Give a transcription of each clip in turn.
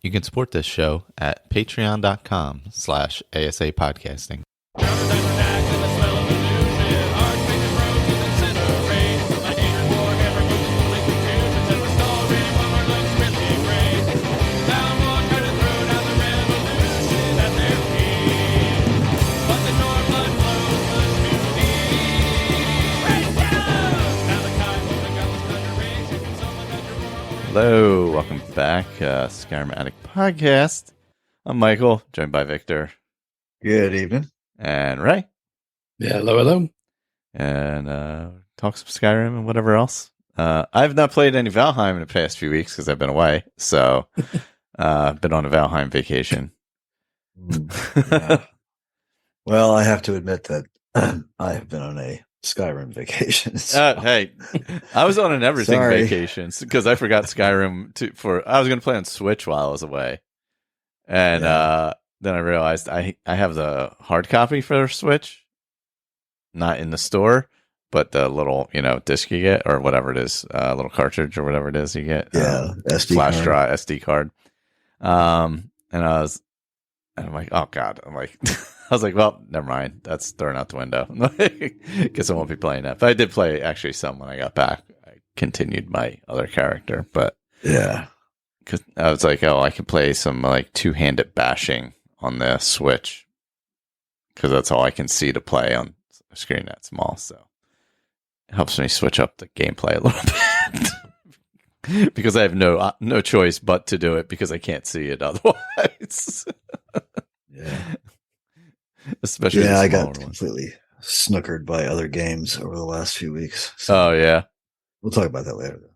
You can support this show at patreon.com/ASAPodcasting. Hello, welcome back, Skyrim Addict podcast. I'm Michael, joined by Victor. Good evening. And Ray. Yeah, hello. And talk some Skyrim and whatever else. I've not played any Valheim in the past few weeks because I've been away. So I've been on a Valheim vacation. Yeah. Well, I have to admit that I have been on a Skyrim vacation. So. Hey, I was on an everything vacation because I forgot Skyrim I was going to play on Switch while I was away. And then I realized I have the hard copy for Switch, not in the store, but the little, disc you get or whatever it is, little cartridge or whatever it is you get. Yeah, SD flash card. drive, SD card. And I'm like, oh God. I was like, well, never mind. That's thrown out the window. Guess I won't be playing that. But I did play actually some when I got back. I continued my other character, but yeah, because I was like, oh, I could play some like two-handed bashing on the Switch because that's all I can see to play on a screen that small. So it helps me switch up the gameplay a little bit because I have no choice but to do it because I can't see it otherwise. Yeah. Especially I got completely snookered by other games over the last few weeks. So oh yeah, we'll talk about that later.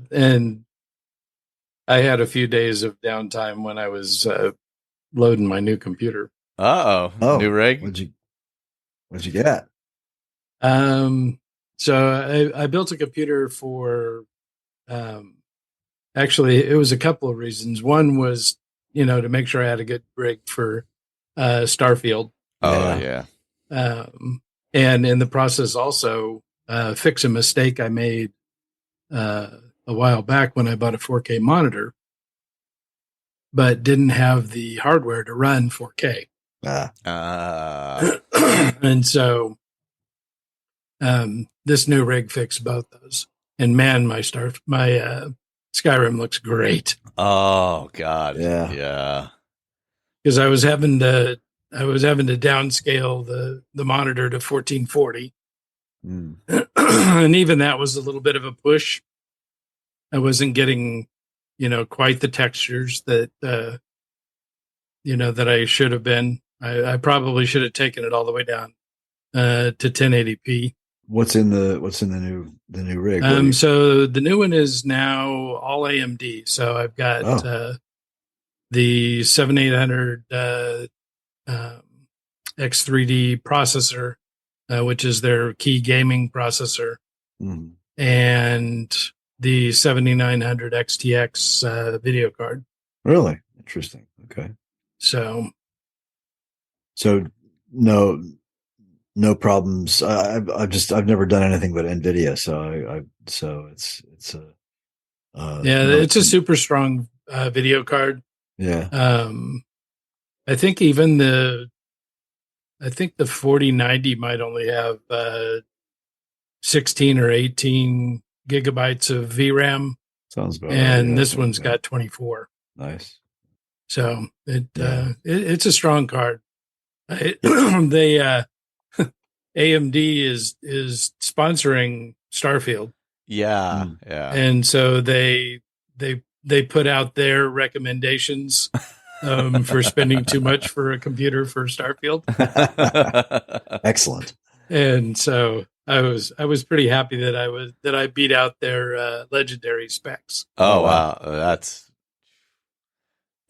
And I had a few days of downtime when I was loading my new computer. Oh, new rig. What'd you get? So I built a computer for. Actually, it was a couple of reasons. One was, to make sure I had a good rig for Starfield. Oh yeah. And in the process, also fix a mistake I made a while back when I bought a 4K monitor, but didn't have the hardware to run 4K. And so this new rig fixed both those. And man, my Skyrim looks great. Oh God. Yeah. Because I was having to downscale the monitor to 1440. And even that was a little bit of a push. I wasn't getting, quite the textures that that I should have been. I probably should have taken it all the way down to 1080p. What's in the new rig? So the new one is now all AMD. So I've got the 7800 X3D processor, which is their key gaming processor, and the 7900 XTX video card. Really interesting. Okay. So no problems. I've never done anything but NVIDIA, so it's it's a super strong video card. Yeah. I think even the 4090 might only have 16 or 18 gigabytes of VRAM. Sounds about and right. This one's got 24. Nice. So it's a strong card. AMD is sponsoring Starfield. Yeah. And so they put out their recommendations for spending too much for a computer for Starfield. Excellent. And so I was pretty happy that I beat out their legendary specs. Oh wow,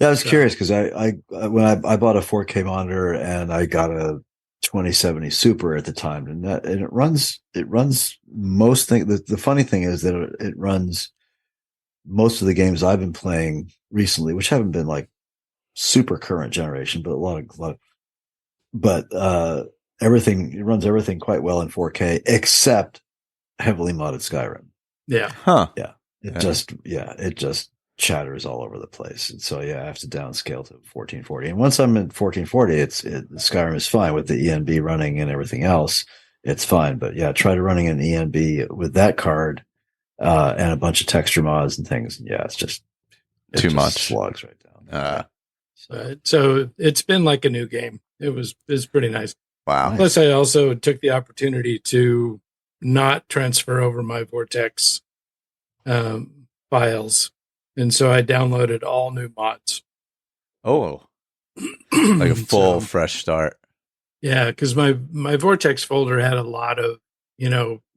I was curious because when I bought a 4K monitor and I got a 2070 Super at the time, and it runs most things. The funny thing is that it runs most of the games I've been playing recently, which haven't been like super current generation, but a lot of everything, it runs everything quite well in 4K except heavily modded Skyrim. Yeah. Huh. Yeah. It just chatters all over the place. And so, yeah, I have to downscale to 1440. And once I'm in 1440, Skyrim is fine with the ENB running and everything else. It's fine. But yeah, try to running an ENB with that card and a bunch of texture mods and things. Yeah, it's too much. Slogs right down. So it's been like a new game. It's pretty nice. Wow. Nice. Plus, I also took the opportunity to not transfer over my Vortex files. And so I downloaded all new mods. Oh, like a full fresh start. Yeah, because my Vortex folder had a lot of,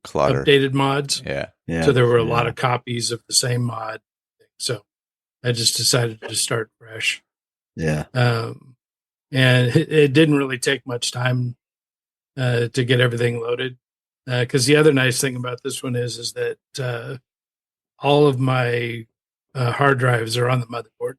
Clutter. updated mods. Yeah. So there were a lot of copies of the same mod. So I just decided to start fresh. Yeah. And it didn't really take much time to get everything loaded. Because the other nice thing about this one is that all of my hard drives are on the motherboard.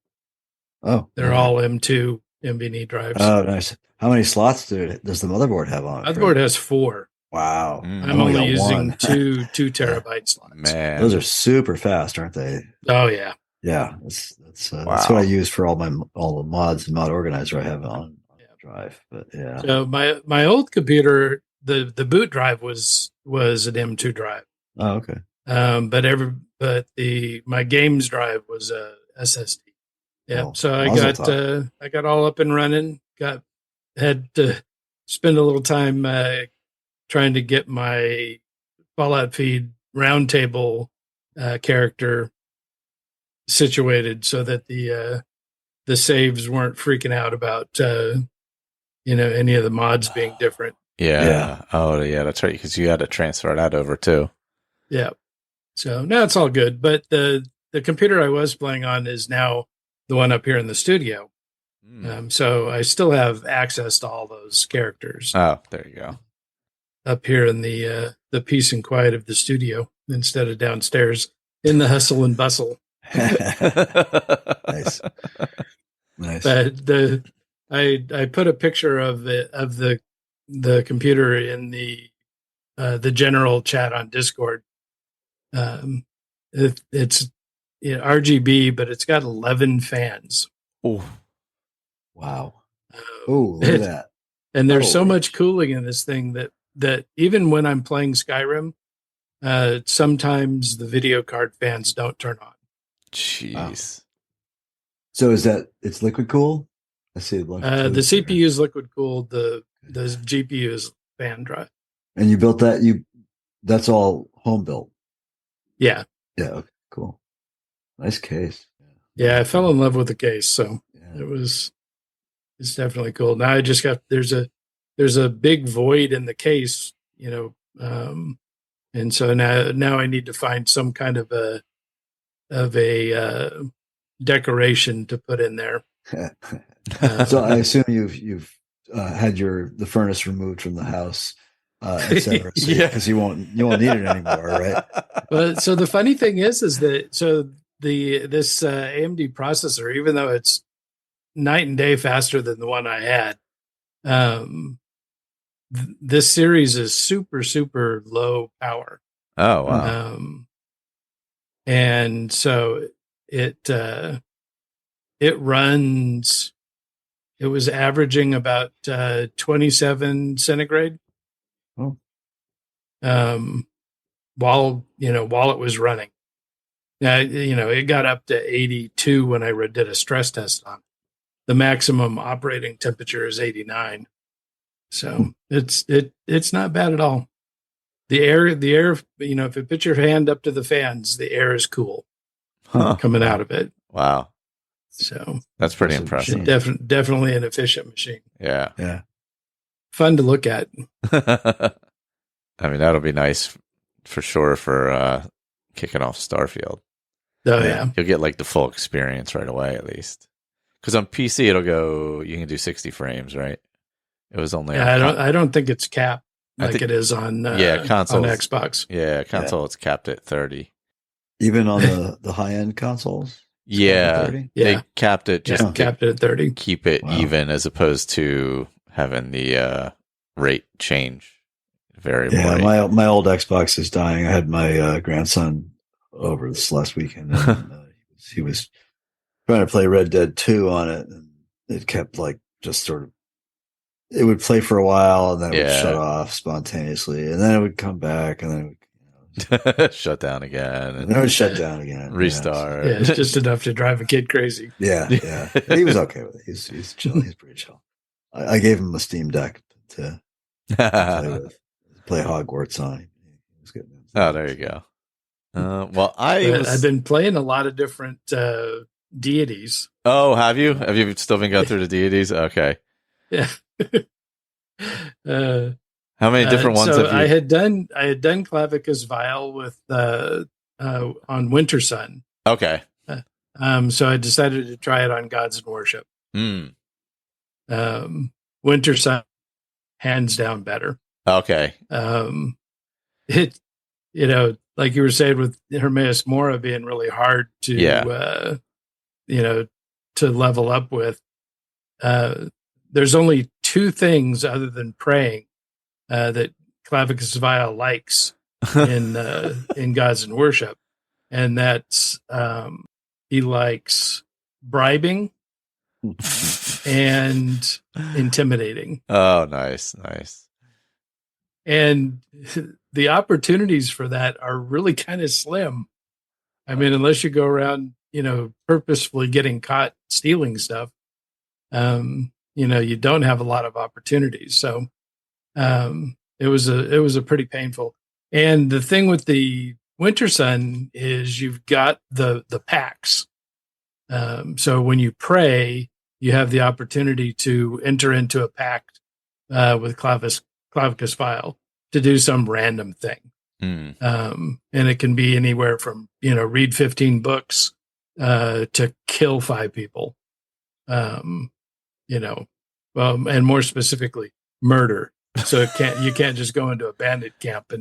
Oh, they're all M2 NVMe drives. Oh, nice. How many slots does the motherboard have on it? Motherboard has 4. Wow. I'm only using one. two terabyte slots. Man, those are super fast, aren't they? Oh yeah. Yeah, that's what I use for all the mods and mod organizer I have on drive. But yeah. So my old computer, the boot drive was an M2 drive. Oh, okay. But my games drive was a SSD. Yeah. Oh, so I got all up and running. Had to spend a little time trying to get my Fallout Feed roundtable character situated so that the saves weren't freaking out about any of the mods being different. Yeah. Oh, yeah. That's right. Because you had to transfer that over too. Yeah. So now it's all good. But the computer I was playing on is now the one up here in the studio. So I still have access to all those characters. Oh, there you go. Up here in the peace and quiet of the studio instead of downstairs in the hustle and bustle. Nice. But I put a picture of the computer in the general chat on Discord. It's RGB, but it's got 11 fans. Oh, wow! Oh, look at that! And there's so much cooling in this thing that even when I'm playing Skyrim, sometimes the video card fans don't turn on. Jeez. Wow. So it's liquid cool? I see the CPU is liquid cooled. The GPU is fan drive. And you built that? That's all home built? Yeah. Yeah. Okay, cool. Nice case. Yeah, I fell in love with the case, so it's definitely cool. Now I just got there's a big void in the case, and so now I need to find some kind of a decoration to put in there. So I assume you've had the furnace removed from the house, etc. Because you won't need it anymore, right? But so the funny thing is that this AMD processor, even though it's night and day faster than the one I had, this series is super, super low power. Oh, wow. And so it runs, it was averaging about 27 centigrade. Oh. While it was running. Now, it got up to 82 when I did a stress test on it. The maximum operating temperature is 89. So it's not bad at all. The air, if you put your hand up to the fans, the air is cool coming out of it. Wow. So that's pretty impressive. Definitely an efficient machine. Yeah. Yeah. Fun to look at. I mean, that'll be nice for sure for kicking off Starfield. Oh, yeah. You'll get like the full experience right away, at least. Because on PC, you can do 60 frames, right? It was only. Yeah, I don't think it's capped it is on console on Xbox. Yeah, console it's capped at 30. Even on the high end consoles. Yeah, they capped it capped it at 30. Keep it even, as opposed to having the rate change variable. Yeah, my old Xbox is dying. I had my grandson over this last weekend. And, he was trying to play Red Dead 2 on it, and it kept like just sort of, it would play for a while and then it would shut off spontaneously, and then it would come back, and then it would shut down again, and then it would shut down again, restart. Yeah, it's just enough to drive a kid crazy. Yeah. He was okay with it. He's chill. He's pretty chill. I gave him a Steam Deck to play with, play Hogwarts on. He was getting into Oh, there you go. Well, I've been playing a lot of different deities. Oh, have you? Have you still been going through the deities? Okay. Yeah. How many different ones have you? I had done Clavicus Vile with on Winter Sun. Okay. So I decided to try it on Gods and Worship. Winter Sun, hands down better. Okay. It, like you were saying with Hermaeus Mora being really hard to, to level up with. There's only two things other than praying that Clavicus Vile likes in Gods and Worship, and that's he likes bribing and intimidating. Oh, nice. And the opportunities for that are really kind of slim. I mean, unless you go around, purposefully getting caught stealing stuff, you don't have a lot of opportunities. So it was a pretty painful. And the thing with the Winter Sun is you've got the packs. So when you pray, you have the opportunity to enter into a pact with Clavicus Vile to do some random thing. And it can be anywhere from, read 15 books to kill 5 people. And more specifically, murder. So you can't just go into a bandit camp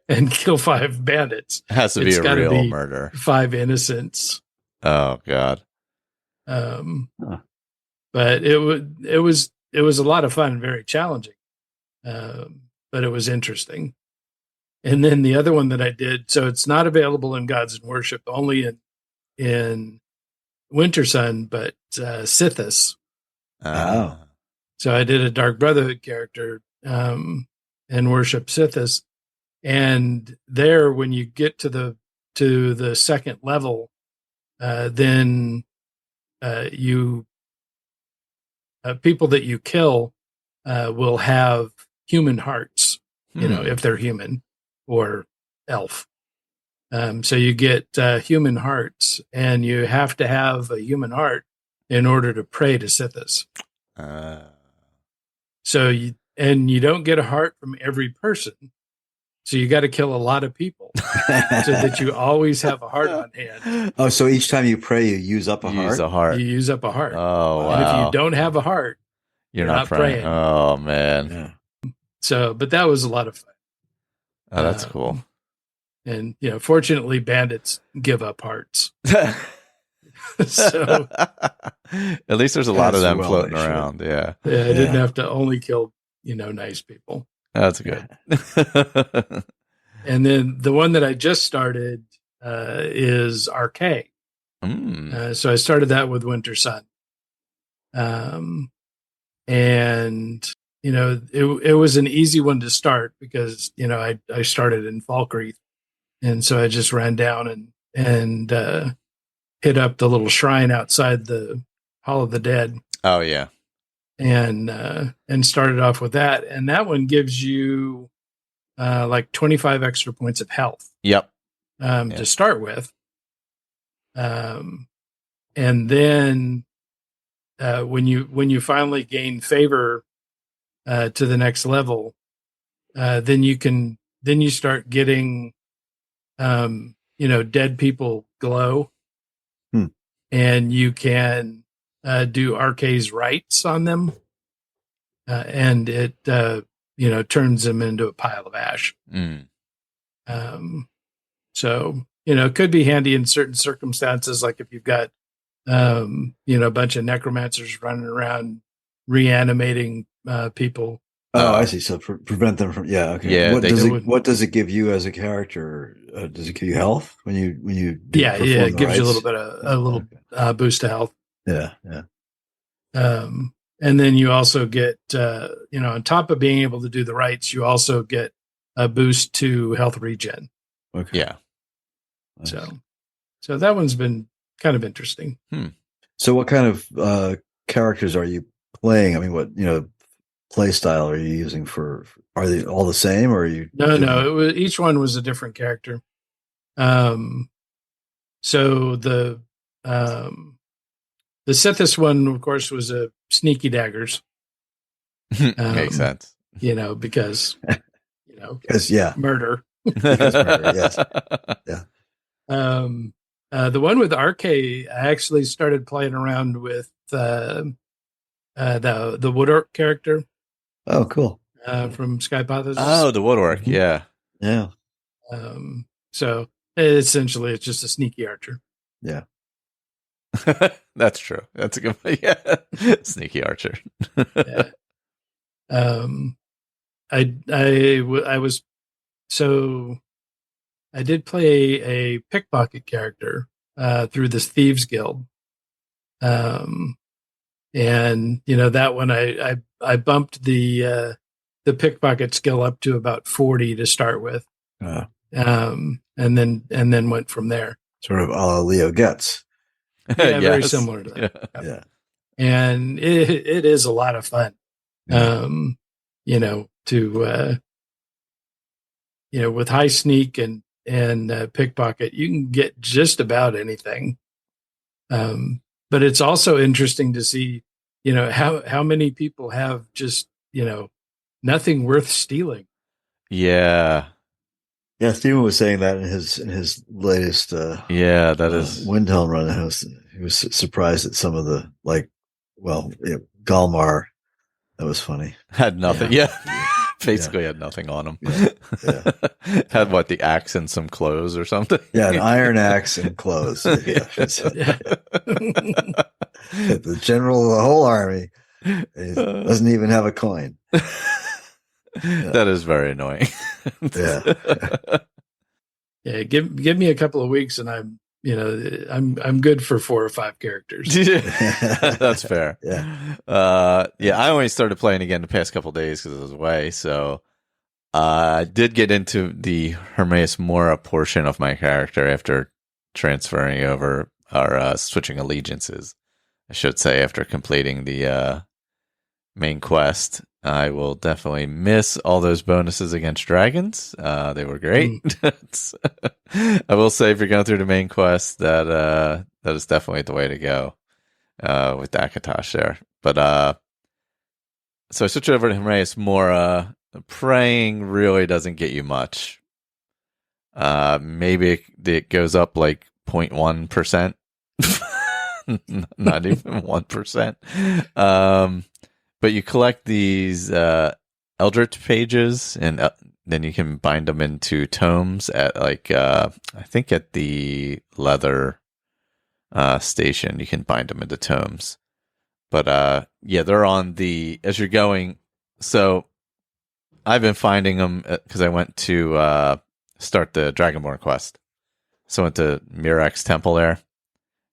and kill 5 bandits. It has to be a real murder. 5 innocents. Oh God. But it was a lot of fun and very challenging. But it was interesting. And then the other one that I did, so it's not available in Gods and Worship, only in Winter Sun, but Sithis. Oh. So I did a Dark Brotherhood character and worship Sithis. And there, when you get to the second level, then people that you kill will have human hearts, if they're human or elf. So you get human hearts, and you have to have a human heart in order to pray to Sithis. So you don't get a heart from every person. So you got to kill a lot of people so that you always have a heart on hand. Oh, so each time you pray, you use up a heart? You use up a heart. Oh, wow. And if you don't have a heart, you're not praying. Oh, man. Yeah. So, but that was a lot of fun. Oh, that's cool. And, fortunately, bandits give up hearts. So at least there's a lot of them floating around. Yeah. I didn't have to only kill, nice people. That's good. And then the one that I just started is Arcade. So I started that with Winter Sun. And, it was an easy one to start because, I started in Falkreath. And so I just ran down and hit up the little shrine outside the Hall of the Dead. Oh, yeah. And started off with that. And that one gives you like 25 extra points of health. Yep. To start with. And then when you finally gain favor to the next level, then you start getting dead people glow. And you can do Arcade's rites on them, and it turns them into a pile of ash. So it could be handy in certain circumstances, like if you've got a bunch of necromancers running around reanimating people. Oh, I see. So prevent them from. Yeah. Okay. Yeah, What does it give you as a character? Does it give you health when you Yeah, perform it the gives you a rites? little bit of a little boost to health. Yeah. Yeah. And then you also get, on top of being able to do the rights, you also get a boost to health regen. Okay. Yeah. Nice. So that one's been kind of interesting. So what kind of characters are you playing? I mean, what play style are you using for? Are they all the same, or are you? No. Each one was a different character. So the Sithis one, of course, was a sneaky daggers. Makes sense. Because murder. Because murder, yes. Yeah. The one with RK, I actually started playing around with the woodork character. Oh, cool. From Skyrim. Oh, the woodwork. Mm-hmm. Yeah. Yeah. So essentially, it's just a sneaky archer. Yeah. That's true. That's a good one. Yeah. Sneaky archer. Yeah. I did play a pickpocket character through this Thieves Guild. And that one I bumped the pickpocket skill up to about 40 to start with. And then went from there. Sort of a la Leo Getz. Yeah, very similar to that. Yeah. And it is a lot of fun. Yeah. With high sneak and pickpocket, you can get just about anything. But it's also interesting to see, how many people have just, nothing worth stealing. Yeah. Yeah, Steven was saying that in his latest that is Windhelm run. He was surprised at some of the Galmar. That was funny. Had nothing. Yeah. Basically had nothing on him. Yeah. Had the axe and some clothes or something. Yeah, an iron axe and clothes. The general of the whole army doesn't even have a coin. That is very annoying. Yeah. Give me a couple of weeks and I'm good for 4 or 5 characters. That's fair. Yeah. I only started playing again the past couple of days because I was away. So I did get into the Hermaeus Mora portion of my character after transferring over or switching allegiances, I should say, after completing the main quest. I will definitely miss all those bonuses against dragons. They were great. I will say, if you're going through the main quest, that is definitely the way to go with Akatosh there. But so I switched over to Hermaeus Mora. Praying really doesn't get you much. Maybe it goes up 0.1%. Not even 1%. But you collect these Eldritch pages, and then you can bind them into tomes at I think at the leather station. You can bind them into tomes. But they're on as you're going. So I've been finding them because I went to start the Dragonborn quest. So I went to Mirex's temple there,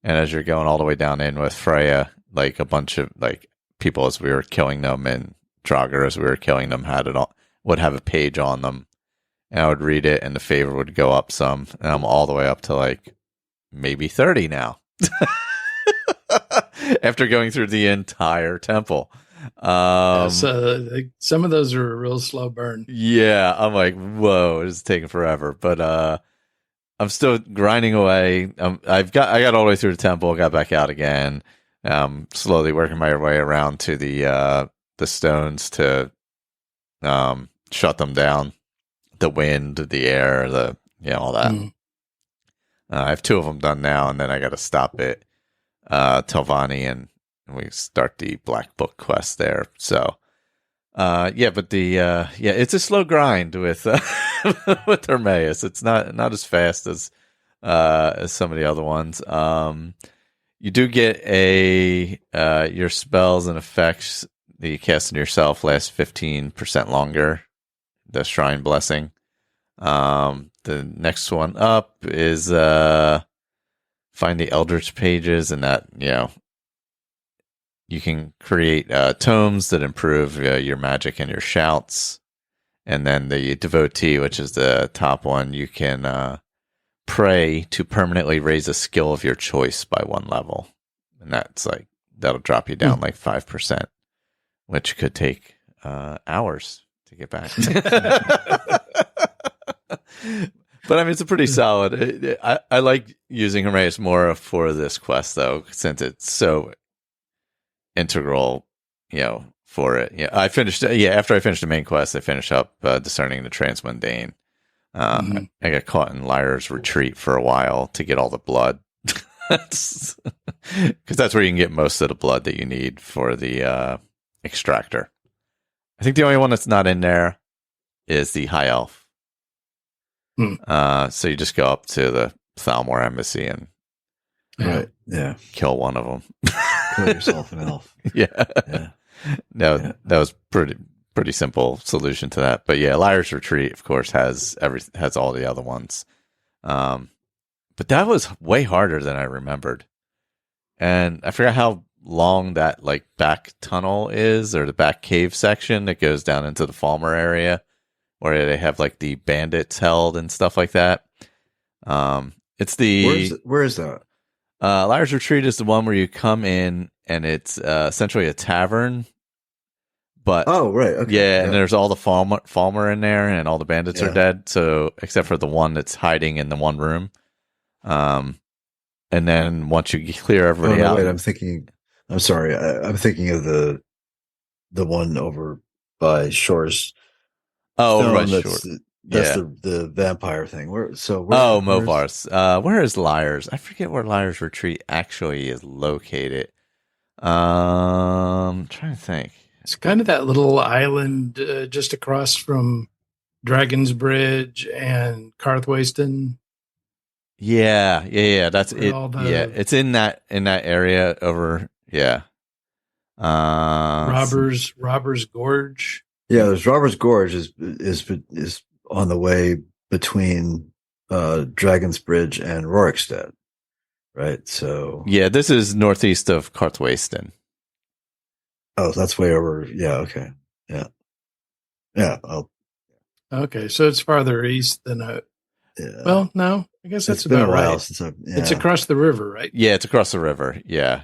and as you're going all the way down in with Freya, a bunch of people as we were killing them, and Draugr as we were killing them would have a page on them, and I would read it, and the favor would go up some, and I'm all the way up to maybe 30 now. After going through the entire temple. So some of those are a real slow burn. Yeah, I'm whoa, it's taking forever, but I'm still grinding away. I got all the way through the temple, got back out again. Slowly working my way around to the stones to shut them down, the wind, the air, all that. I have 2 of them done now, and then I got to stop at Telvanni, and we start the Black Book quest there. So but it's a slow grind with with Hermaeus. It's not as fast as some of the other ones. You do get your spells and effects that you cast on yourself lasts 15% longer. The Shrine Blessing. The next one up is find the Eldritch pages, and that, you can create tomes that improve your magic and your shouts. And then the Devotee, which is the top one, you can pray to permanently raise a skill of your choice by 1 level. And that'll drop you down 5%, which could take hours to get back. But I mean, it's a pretty solid. I like using Hermaeus Mora for this quest, though, since it's so integral, for it. Yeah, I finished. After I finished the main quest, I finished up discerning the transmundane. I got caught in Liar's Retreat for a while to get all the blood, because that's where you can get most of the blood that you need for the extractor. I think the only one that's not in there is the High Elf. So you just go up to the Thalmor embassy and kill one of them. Kill yourself an elf. That was pretty simple solution to that. But yeah, Liar's Retreat, of course, has all the other ones. But that was way harder than I remembered, and I forgot how long that back tunnel is, or the back cave section that goes down into the Falmer area, where they have the bandits held and stuff like that. It's the where is that? Liar's Retreat is the one where you come in and it's essentially a tavern. But and there's all the Falmer in there, and all the bandits are dead. So except for the one that's hiding in the one room. And then once you clear everybody out, wait, I'm thinking of the one over by Shores. Oh, right, sure. That's the vampire thing. Movar's. Where is Liar's? I forget where Liar's Retreat actually is located. I'm trying to think. It's kind of that little island just across from Dragon's Bridge and Karthwasten. Yeah. That's it. It's in that area over. Yeah. Robbers Gorge. Yeah, there's Robbers Gorge is on the way between Dragon's Bridge and Rorikstead, right? So this is northeast of Karthwasten. Oh, that's way over. Yeah. Okay. Yeah. Okay, so it's farther east than Well, no, I guess that's about been a while right. since It's across the river, right? Yeah, it's across the river. Yeah.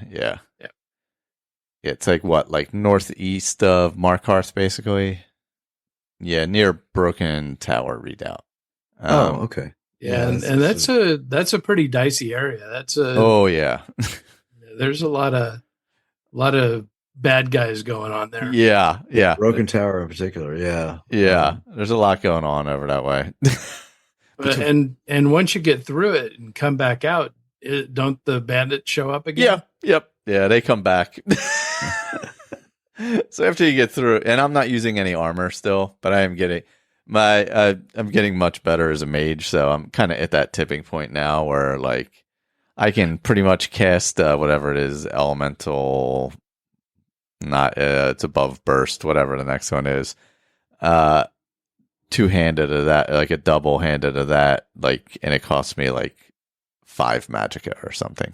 It's northeast of Markarth, basically. Yeah, near Broken Tower Redoubt. Okay. Yeah, and that's a pretty dicey area. There's a lot of bad guys going on there. Yeah. Broken Tower in particular. Yeah. There's a lot going on over that way. And once you get through it and come back out, don't the bandits show up again? Yeah, they come back. So after you get through, and I'm not using any armor still, but I am getting I'm getting much better as a mage, so I'm kind of at that tipping point now where I can pretty much cast whatever it is, elemental, not it's above burst, whatever the next one is, two-handed of that, a double-handed of that, and it costs me 5 magicka or something.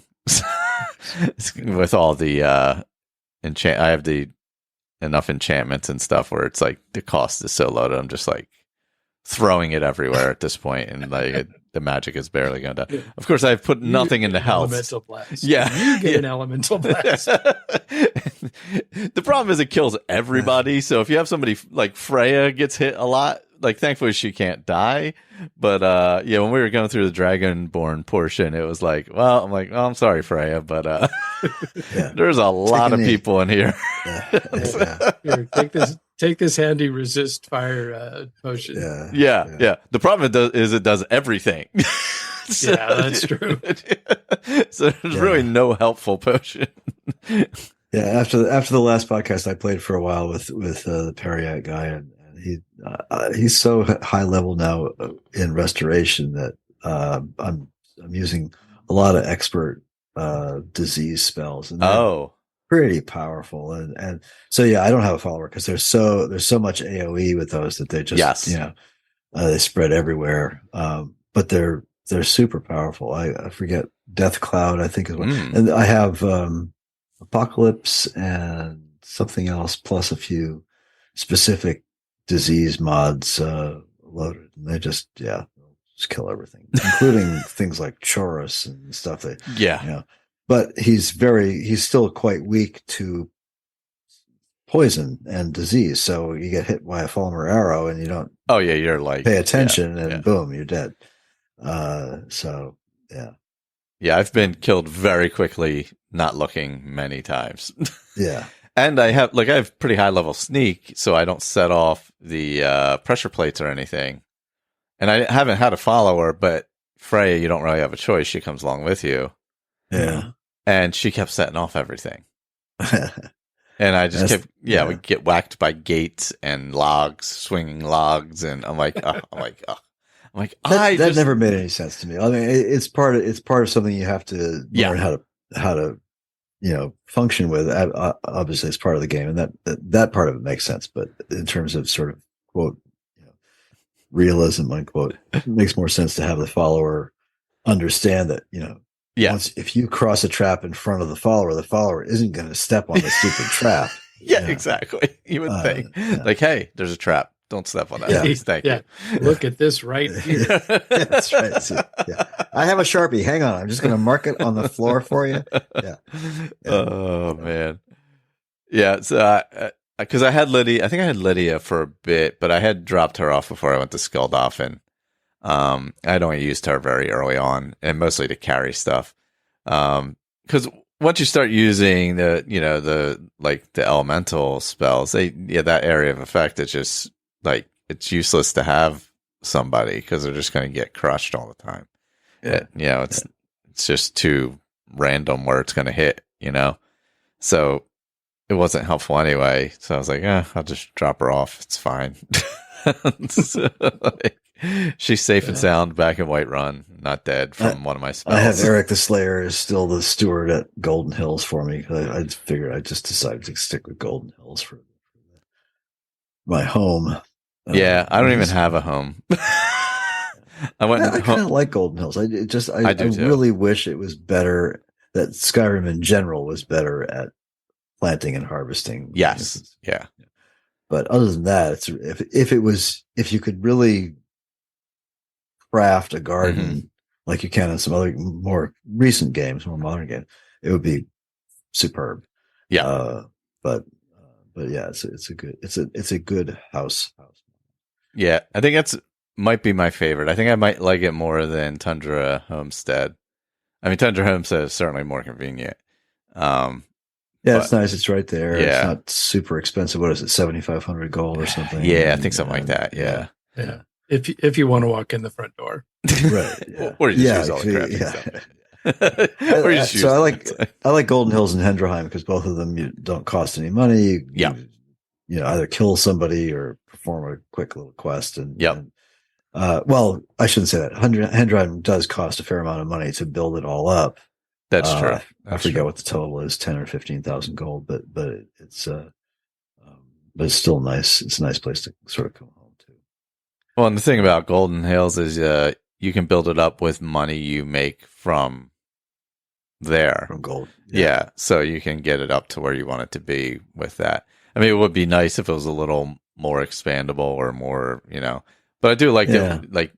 With all the I have enough enchantments and stuff where it's the cost is so low that I'm just throwing it everywhere at this point, and the magic is barely going down. Of course, I've put nothing into health. Elemental blast. Yeah, you get an elemental blast. The problem is it kills everybody. So if you have somebody Freya gets hit a lot, thankfully she can't die. But when we were going through the Dragonborn portion, it was I'm sorry, Freya, but there's a lot of people in here. Here, take this handy resist fire potion. Yeah. The problem is it does everything. Yeah, that's true. So there's really no helpful potion. Yeah, after the last podcast, I played for a while with the Periac guy, and he's so high level now in restoration that I'm using a lot of expert disease spells. And pretty powerful. And so, yeah, I don't have a follower because there's so much AoE with those that they just, they spread everywhere. But they're super powerful. I forget Death Cloud, I think is one. And I have Apocalypse and something else, plus a few specific disease mods loaded. And they just kill everything, including things like Chorus and stuff that, but he's still quite weak to poison and disease. So you get hit by a Fulmer arrow and you don't you're like pay attention and boom, you're dead. I've been killed very quickly, not looking many times. Yeah. And I have pretty high level sneak, so I don't set off the pressure plates or anything. And I haven't had a follower, but Freya, you don't really have a choice. She comes along with you. Yeah. And she kept setting off everything. And I just we get whacked by gates and logs, swinging logs. And I'm like, that never made any sense to me. I mean, it's part of something you have to learn how to function with. Obviously, it's part of the game, and that part of it makes sense. But in terms of sort of quote realism, unquote, it makes more sense to have the follower understand that once, if you cross a trap in front of the follower isn't going to step on the stupid trap. Exactly. You would think like, hey, there's a trap. Don't step on that. Thank you. Look at this right here. That's right. See, I have a Sharpie. Hang on. I'm just going to mark it on the floor for you. Yeah. Oh, man. Yeah. So, because I had Lydia, I think I had Lydia for a bit, but I had dropped her off before I went to Skeldafen. I'd only used her very early on and mostly to carry stuff. Because once you start using the elemental spells, that area of effect, it's just like, it's useless to have somebody because they're just going to get crushed all the time. It's just too random where it's going to hit, so it wasn't helpful anyway. So I was like, I'll just drop her off. It's fine. So, she's safe and sound back in Whiterun, not dead from one of my spells. I have Eric the Slayer is still the steward at Golden Hills for me. I figured I just decided to stick with Golden Hills for my home. I don't even have a home. I kind of like Golden Hills. I really wish it was better, that Skyrim in general was better at planting and harvesting. Yes. Yeah. But other than that, if you could really craft a garden like you can in some other more recent games, more modern games, it would be superb. Yeah. But yeah, it's a good house. Yeah, I think might be my favorite. I think I might like it more than Tundra Homestead. I mean, Tundra Homestead is certainly more convenient. It's nice. It's right there. Yeah. It's not super expensive. What is it, 7,500 gold or something? Yeah, I think something like that. Yeah. If you want to walk in the front door, right? Yeah. Or you just use all the crap. So I like Golden Hills and Hendrheim because both of them don't cost any money. You either kill somebody or perform a quick little quest. Well, I shouldn't say that. Hendrheim does cost a fair amount of money to build it all up. That's true. I forget what the total is, 10 or 15,000 gold, but it's still nice. It's a nice place to sort of come home to. Well, and the thing about Golden Hills is you can build it up with money you make from there. From gold. Yeah. So you can get it up to where you want it to be with that. I mean, it would be nice if it was a little more expandable or more, but I do like that, like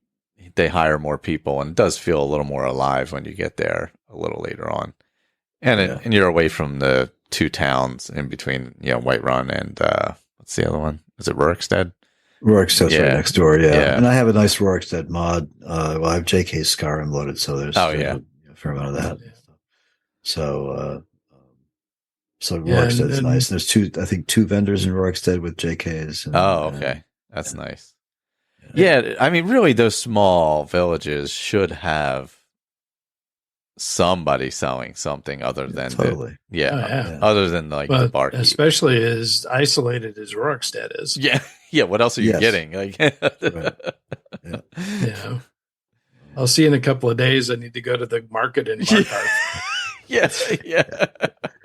they hire more people and it does feel a little more alive when you get there a little later on. And and you're away from the two towns in between, Whiterun and what's the other one? Is it Rorikstead? Rorikstead's right next door, And I have a nice Rorikstead mod. I have JK's Skyrim loaded, so there's a fair amount of that. So Rorikstead is nice. There's two vendors in Rorikstead with JK's. Okay. That's nice. Yeah, I mean, really, those small villages should have somebody selling something other than other than the barkeep. Especially as isolated as Rorikstead is. Yeah. What else are you getting? Like, I'll see you in a couple of days. I need to go to the market in Markarth. Yeah.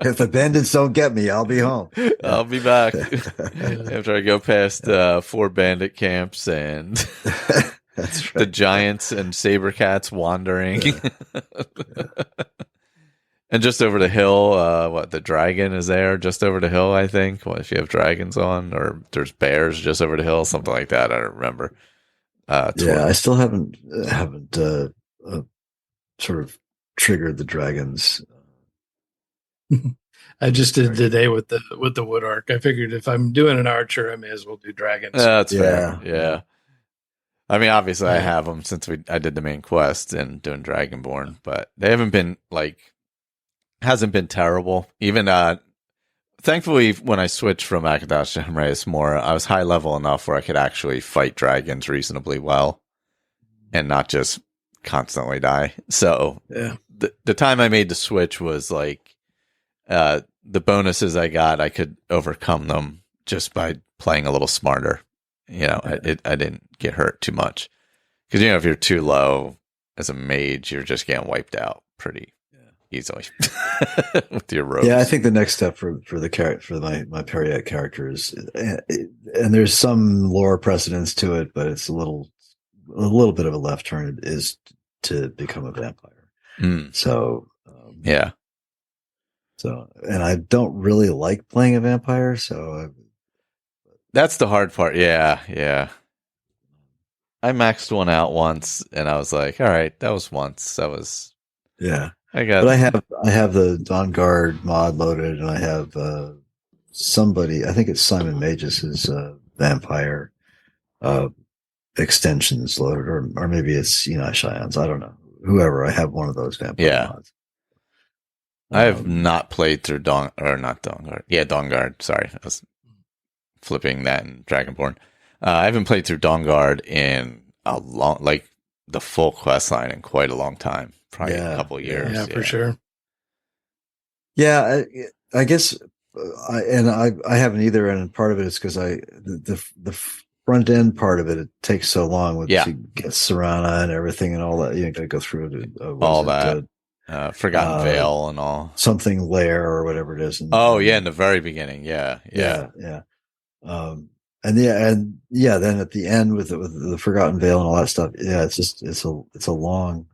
If the bandits don't get me, I'll be home. I'll be back after I go past 4 bandit camps and That's right. the giants and saber cats wandering. And just over the hill, the dragon is there just over the hill, I think. Well, if you have dragons on, or there's bears just over the hill, something like that. I don't remember. I still haven't sort of triggered the dragons. I just did today with the wood arc. I figured if I'm doing an archer, I may as well do dragons. That's fair. Yeah. I mean, obviously, I have them since I did the main quest and doing Dragonborn, but they haven't been hasn't been terrible. Even thankfully, when I switched from Akadash to Hemreus more, I was high level enough where I could actually fight dragons reasonably well and not just constantly die. So the time I made the switch was like the bonuses I got, I could overcome them just by playing a little smarter. I didn't get hurt too much because if you're too low as a mage, you're just getting wiped out pretty easily with your robes. Yeah, I think the next step for my Periac character is, and there's some lore precedence to it, but it's a little bit of a left turn, is to become a vampire. So and I don't really like playing a vampire, so that's the hard part. Yeah. I maxed one out once, and I was like, all right, that was once. That was I got. But I have the Dawn Guard mod loaded, and I have somebody. I think it's Simon Magus' vampire extensions loaded, or maybe it's Cheyenne's. I don't know. Whoever, I have one of those vampire mods. I have not played through not Dawn Guard. Yeah, Dawn Guard. Sorry, I was flipping that in Dragonborn. I haven't played through Dawn Guard in a long, the full quest line in quite a long time. Probably a couple of years. Yeah, for sure. Yeah, I guess I haven't either, and part of it is because the front end part of it takes so long with to get Serana and everything and all that. You got to go through all that. Forgotten Veil and all. Something Lair or whatever it is. In the very beginning. Yeah. And then at the end with the Forgotten Veil and all that stuff. Yeah, it's a long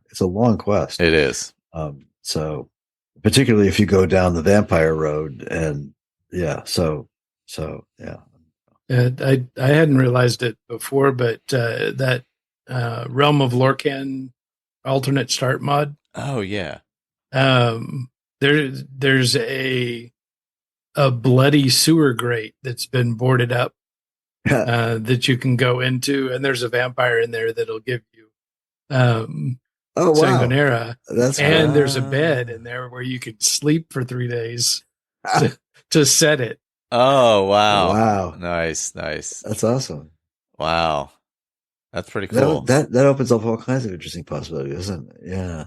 quest. It is. So particularly if you go down the vampire road, and I hadn't realized it before, but that Realm of Lorcan alternate start mod. Oh yeah. There's a bloody sewer grate that's been boarded up that you can go into, and there's a vampire in there that'll give you Sanguinera. There's a bed in there where you could sleep for 3 days to set it. Oh wow. Nice. That's awesome. Wow. That's pretty cool. That opens up all kinds of interesting possibilities, doesn't it?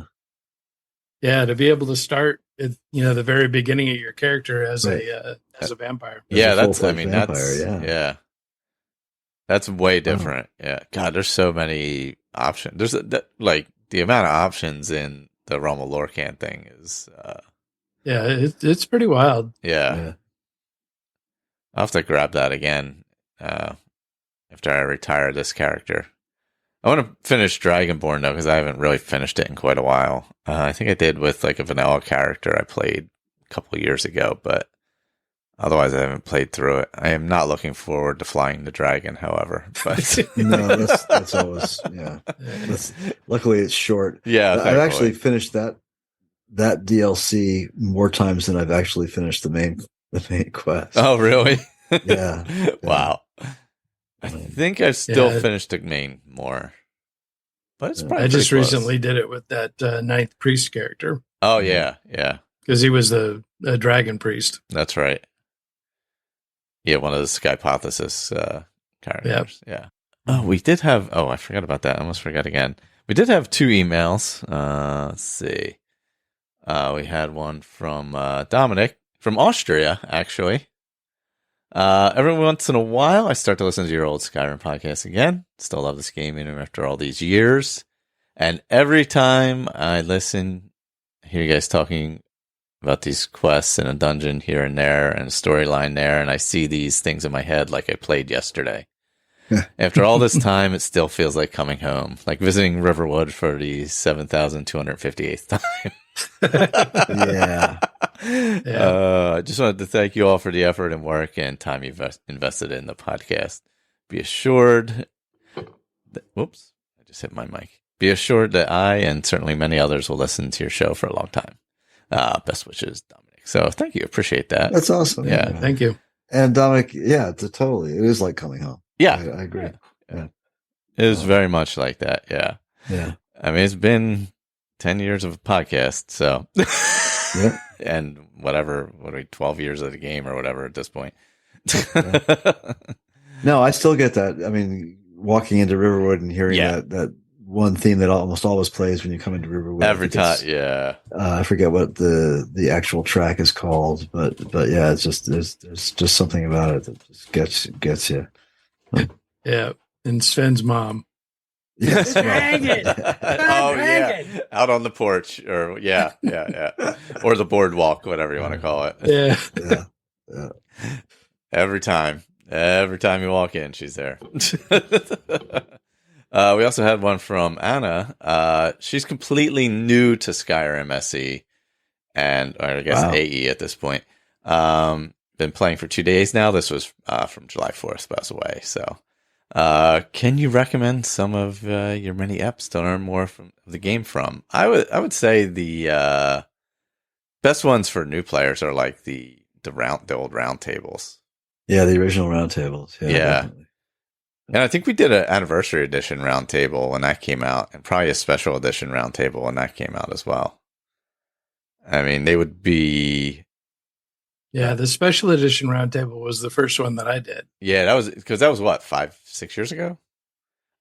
Yeah, to be able to start at the very beginning of your character as a vampire. That's way different. Yeah, God, there's so many options. There's the amount of options in the Realm of Lorcan thing is. It's pretty wild. Yeah. I'll have to grab that again after I retire this character. I want to finish Dragonborn though, because I haven't really finished it in quite a while. I think I did with a vanilla character I played a couple of years ago, but otherwise I haven't played through it. I am not looking forward to flying the dragon, however. But no, that's always luckily it's short. Yeah, I've actually finished that DLC more times than I've actually finished the main quest. Oh, really? Yeah. Wow. I think I've still finished the main more, but it's probably. I just recently did it with that ninth priest character. Oh yeah, because he was a dragon priest. That's right. Yeah, one of the Skypothesis characters. Yeah. Oh, we did have. Oh, I forgot about that. I almost forgot again. We did have 2 emails. Let's see. We had one from Dominic from Austria, actually. Every once in a while, I start to listen to your old Skyrim podcast again. Still love this game even after all these years. And every time I listen, I hear you guys talking about these quests in a dungeon here and there and a storyline there, and I see these things in my head like I played yesterday. After all this time, it still feels like coming home, like visiting Riverwood for the 7,258th time. Yeah. I just wanted to thank you all for the effort and work and time you've invested in the podcast. Be assured that, whoops, I just hit my mic. Be assured that I and certainly many others will listen to your show for a long time. Best wishes, Dominic. So thank you. Appreciate that. That's awesome. Yeah. Thank you. And Dominic, yeah, totally. It is like coming home. Yeah. I agree. Yeah. It was very much like that. Yeah. Yeah. I mean, it's been 10 years of a podcast. So, Yep. and what are we, 12 years of the game or whatever at this point. No, I still get that. I mean, walking into Riverwood and hearing that one theme that almost always plays when you come into Riverwood. Every time. Yeah. I forget what the actual track is called, but yeah, it's just, there's just something about it that just gets you. Yeah. And Sven's mom. Yes. Dang it. Oh, yeah. Out on the porch or yeah. Or the boardwalk, whatever you want to call it. Yeah. Yeah. Every time you walk in, she's there. We also had one from Anna. She's completely new to Skyrim SE and or I guess AE at this point. Been playing for 2 days now. This was from July 4th, by the way. So, can you recommend some of your many apps to learn more from the game from? I would say the best ones for new players are like the old round tables. Yeah, the original round tables. Yeah. Definitely. And I think we did an anniversary edition round table when that came out, and probably a special edition round table when that came out as well. I mean, they would be. Yeah, the special edition roundtable was the first one that I did. Yeah, that was what, 5-6 years ago?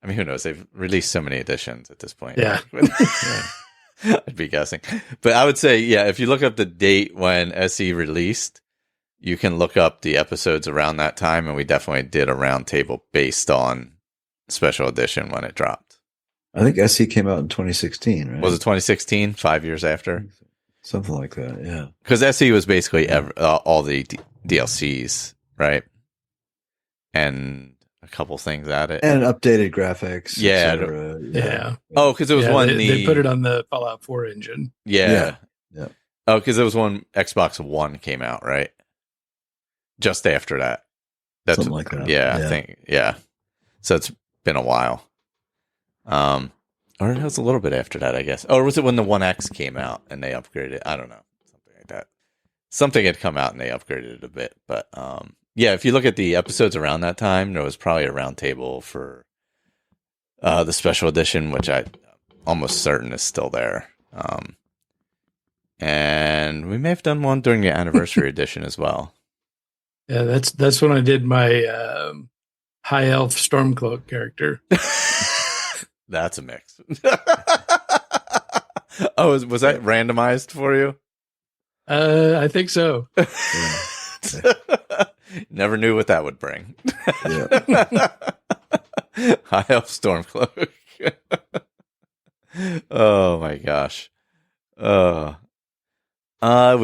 I mean, who knows? They've released so many editions at this point. Yeah. I'd be guessing. But I would say, yeah, if you look up the date when SE released, you can look up the episodes around that time, and we definitely did a roundtable based on special edition when it dropped. I think SE came out in 2016, right? Was it 2016? 5 years after? Something like that, yeah. Because SE was basically all the DLCs, right? And a couple things at it. And updated graphics. Yeah. Yeah. Oh, because it was one. They put it on the Fallout 4 engine. Yeah. Yeah. Oh, because there was one Xbox One came out, right? Just after that. Something like that. Yeah, I think. Yeah. So it's been a while. Or it was a little bit after that, I guess. Or was it when the 1X came out and they upgraded it? I don't know. Something like that. Something had come out and they upgraded it a bit. But yeah, if you look at the episodes around that time, there was probably a round table for the special edition, which I'm almost certain is still there. And we may have done one during the anniversary edition as well. Yeah, that's when I did my high elf Stormcloak character. That's a mix. Oh, was that randomized for you? I think so. Never knew what that would bring. Yeah. High elf Stormcloak. Oh my gosh. We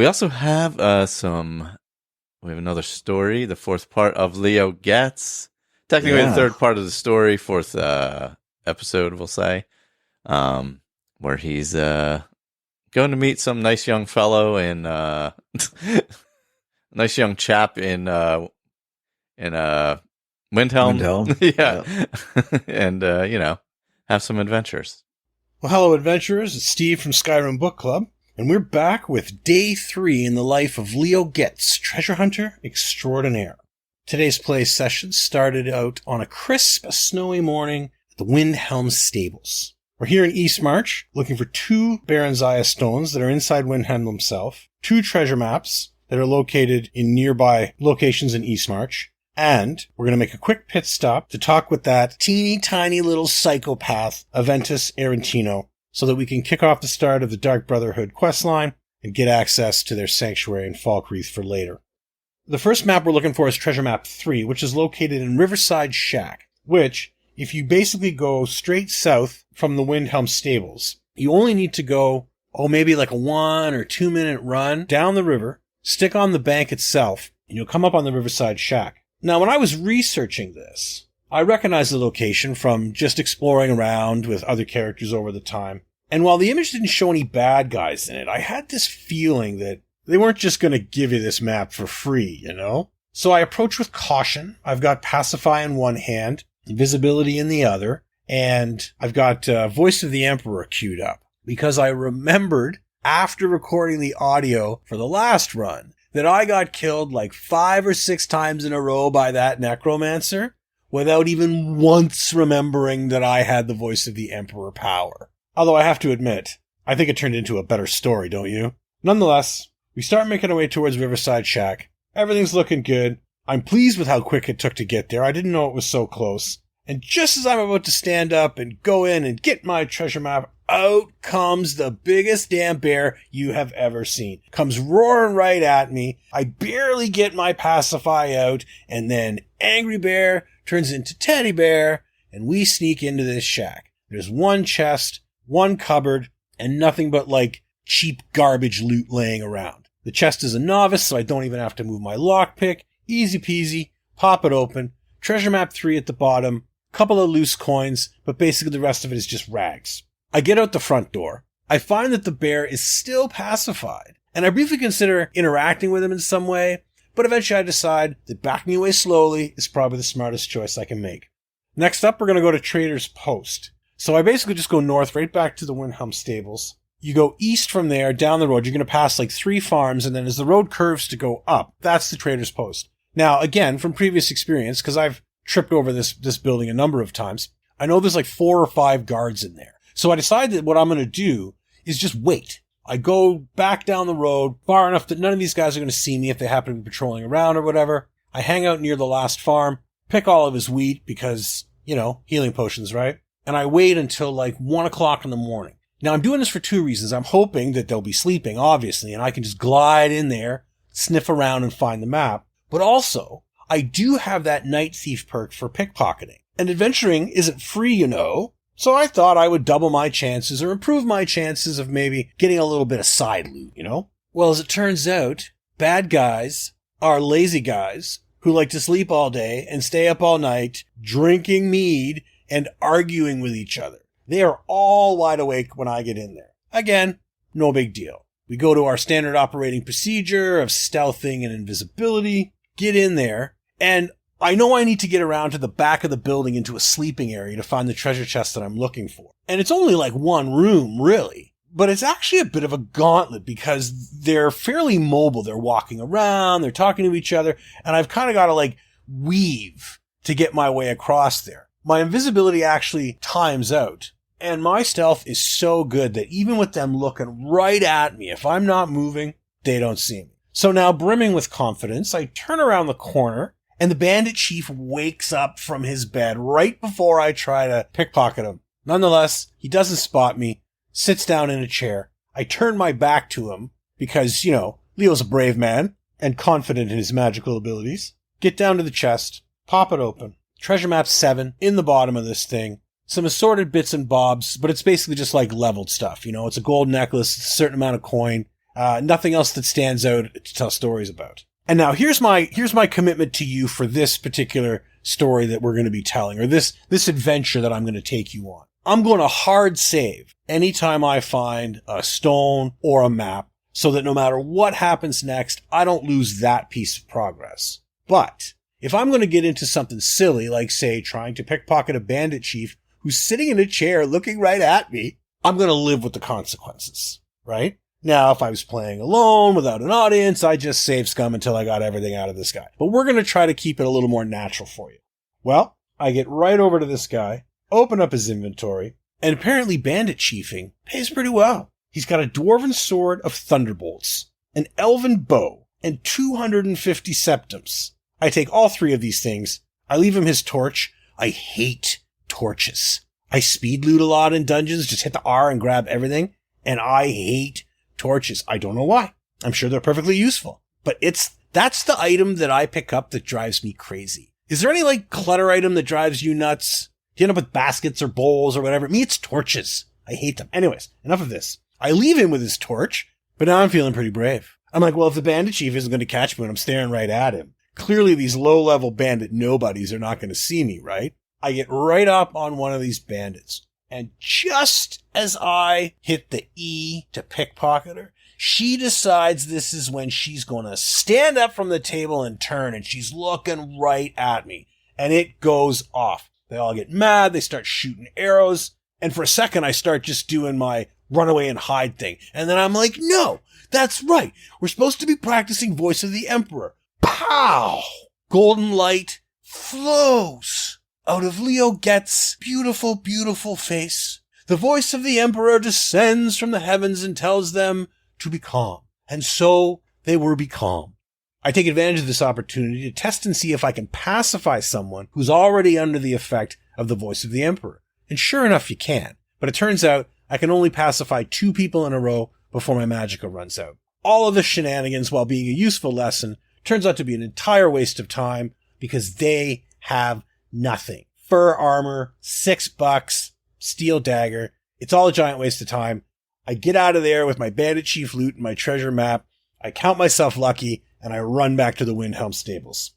also have we have another story, the fourth part of Leo Gets. Technically the third part of the story, fourth episode, we'll say, where he's going to meet some nice young fellow in nice young chap in Windhelm. Yeah. And have some adventures. Well, hello adventurers, it's Steve from Skyrim Book Club, and we're back with day 3 in the life of Leo Getz, treasure hunter extraordinaire. Today's play session started out on a crisp, snowy morning at the Windhelm Stables. We're here in Eastmarch, looking for 2 Baronziah stones that are inside Windhelm himself, 2 treasure maps that are located in nearby locations in Eastmarch, and we're going to make a quick pit stop to talk with that teeny tiny little psychopath, Aventus Arentino, so that we can kick off the start of the Dark Brotherhood questline and get access to their sanctuary in Falkreath for later. The first map we're looking for is Treasure Map 3, which is located in Riverside Shack, which, if you basically go straight south from the Windhelm Stables, you only need to go maybe like a 1 or 2 minute run down the river, stick on the bank itself, and you'll come up on the Riverside Shack. Now, when I was researching this, I recognized the location from just exploring around with other characters over the time. And while the image didn't show any bad guys in it, I had this feeling that they weren't just going to give you this map for free, you know? So I approach with caution. I've got Pacify in one hand, Invisibility in the other, and I've got Voice of the Emperor queued up because I remembered after recording the audio for the last run that I got killed like 5 or 6 times in a row by that necromancer without even once remembering that I had the Voice of the Emperor power. Although I have to admit, I think it turned into a better story, don't you? Nonetheless, we start making our way towards Riverside Shack. Everything's looking good. I'm pleased with how quick it took to get there. I didn't know it was so close. And just as I'm about to stand up and go in and get my treasure map, out comes the biggest damn bear you have ever seen. Comes roaring right at me. I barely get my Pacify out, and then Angry Bear turns into Teddy Bear, and we sneak into this shack. There's one chest, one cupboard, and nothing but like cheap garbage loot laying around. The chest is a novice, so I don't even have to move my lockpick. Easy peasy. Pop it open. Treasure map 3 at the bottom. Couple of loose coins, but basically the rest of it is just rags. I get out the front door. I find that the bear is still pacified, and I briefly consider interacting with him in some way, but eventually I decide that backing away slowly is probably the smartest choice I can make. Next up, we're going to go to Trader's Post. So I basically just go north right back to the Windhelm stables. You go east from there, down the road, you're going to pass like 3 farms, and then as the road curves to go up, that's the Trader's Post. Now, again, from previous experience, because I've tripped over this building a number of times, I know there's like 4 or 5 guards in there. So I decided that what I'm going to do is just wait. I go back down the road far enough that none of these guys are going to see me if they happen to be patrolling around or whatever. I hang out near the last farm, pick all of his wheat because, you know, healing potions, right? And I wait until like 1 o'clock in the morning. Now I'm doing this for 2 reasons. I'm hoping that they'll be sleeping, obviously, and I can just glide in there, sniff around and find the map. But also, I do have that Night Thief perk for pickpocketing. And adventuring isn't free, you know. So I thought I would double my chances or improve my chances of maybe getting a little bit of side loot, you know? Well, as it turns out, bad guys are lazy guys who like to sleep all day and stay up all night drinking mead and arguing with each other. They are all wide awake when I get in there. Again, no big deal. We go to our standard operating procedure of stealthing and invisibility, get in there, and I know I need to get around to the back of the building into a sleeping area to find the treasure chest that I'm looking for. And it's only like one room, really. But it's actually a bit of a gauntlet because they're fairly mobile. They're walking around, they're talking to each other, and I've kind of got to like weave to get my way across there. My invisibility actually times out, and my stealth is so good that even with them looking right at me, if I'm not moving, they don't see me. So now, brimming with confidence, I turn around the corner, and the bandit chief wakes up from his bed right before I try to pickpocket him. Nonetheless, he doesn't spot me, sits down in a chair. I turn my back to him because, you know, Leo's a brave man and confident in his magical abilities. Get down to the chest, pop it open. Treasure map 7 in the bottom of this thing. Some assorted bits and bobs, but it's basically just like leveled stuff. You know, it's a gold necklace, it's a certain amount of coin, nothing else that stands out to tell stories about. And now here's my commitment to you for this particular story that we're going to be telling, or this adventure that I'm going to take you on. I'm going to hard save anytime I find a stone or a map so that no matter what happens next, I don't lose that piece of progress. But if I'm going to get into something silly, like say trying to pickpocket a bandit chief who's sitting in a chair looking right at me, I'm going to live with the consequences, right? Now, if I was playing alone without an audience, I'd just save scum until I got everything out of this guy. But we're going to try to keep it a little more natural for you. Well, I get right over to this guy, open up his inventory, and apparently bandit chiefing pays pretty well. He's got a dwarven sword of thunderbolts, an elven bow, and 250 septims. I take all 3 of these things. I leave him his torch. I hate torches. I speed loot a lot in dungeons, just hit the R and grab everything, and I hate torches. I don't know why. I'm sure they're perfectly useful, but that's the item that I pick up that drives me crazy. Is there any like clutter item that drives you nuts? Do you end up with baskets or bowls or whatever? Me, it's torches. I hate them. Anyways, enough of this. I leave him with his torch, but now I'm feeling pretty brave. I'm like, well, if the bandit chief isn't going to catch me when I'm staring right at him, clearly these low-level bandit nobodies are not going to see me, right? I get right up on one of these bandits, and just as I hit the E to pickpocket her, she decides this is when she's going to stand up from the table and turn, and she's looking right at me, and it goes off. They all get mad, they start shooting arrows, and for a second I start just doing my run away and hide thing, and then I'm like, no, that's right, we're supposed to be practicing Voice of the Emperor. Pow! Golden light flows out of Leo Getz' beautiful, beautiful face. The voice of the Emperor descends from the heavens and tells them to be calm. And so they were be calm. I take advantage of this opportunity to test and see if I can pacify someone who's already under the effect of the voice of the Emperor. And sure enough, you can. But it turns out I can only pacify 2 people in a row before my magicka runs out. All of the shenanigans, while being a useful lesson, turns out to be an entire waste of time because they have nothing. Fur armor, $6, steel dagger. It's all a giant waste of time. I get out of there with my bandit chief loot and my treasure map. I count myself lucky and I run back to the Windhelm stables.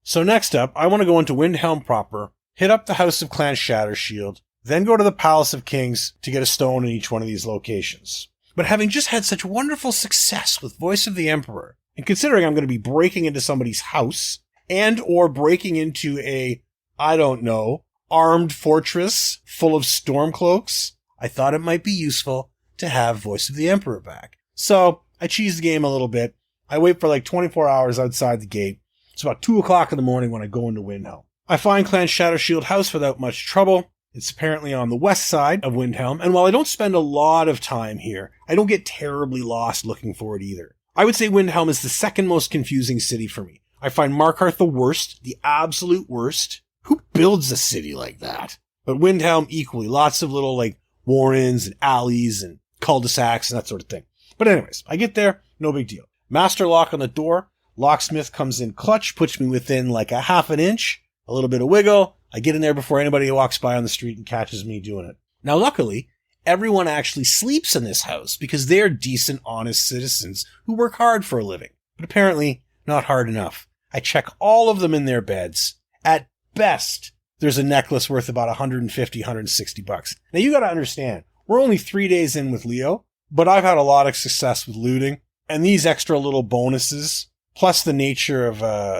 So next up, I want to go into Windhelm proper, hit up the House of Clan Shattershield, then go to the Palace of Kings to get a stone in each one of these locations. But having just had such wonderful success with Voice of the Emperor, and considering I'm going to be breaking into somebody's house and or breaking into a, I don't know, armed fortress full of stormcloaks, I thought it might be useful to have Voice of the Emperor back. So I cheese the game a little bit. I wait for like 24 hours outside the gate. It's about 2 o'clock in the morning when I go into Windhelm. I find Clan Shattershield House without much trouble. It's apparently on the west side of Windhelm, and while I don't spend a lot of time here, I don't get terribly lost looking for it either. I would say Windhelm is the second most confusing city for me. I find Markarth the worst, the absolute worst. Who builds a city like that? But Windhelm equally, lots of little like warrens and alleys and cul-de-sacs and that sort of thing. But anyways, I get there, no big deal. Master lock on the door, locksmith comes in clutch, puts me within like a half an inch, a little bit of wiggle. I get in there before anybody walks by on the street and catches me doing it. Now, luckily, everyone actually sleeps in this house because they're decent, honest citizens who work hard for a living. But apparently, not hard enough. I check all of them in their beds. At best, there's a necklace worth about $150, $160. Now, you gotta understand, we're only 3 days in with Leo, but I've had a lot of success with looting, and these extra little bonuses, plus the nature of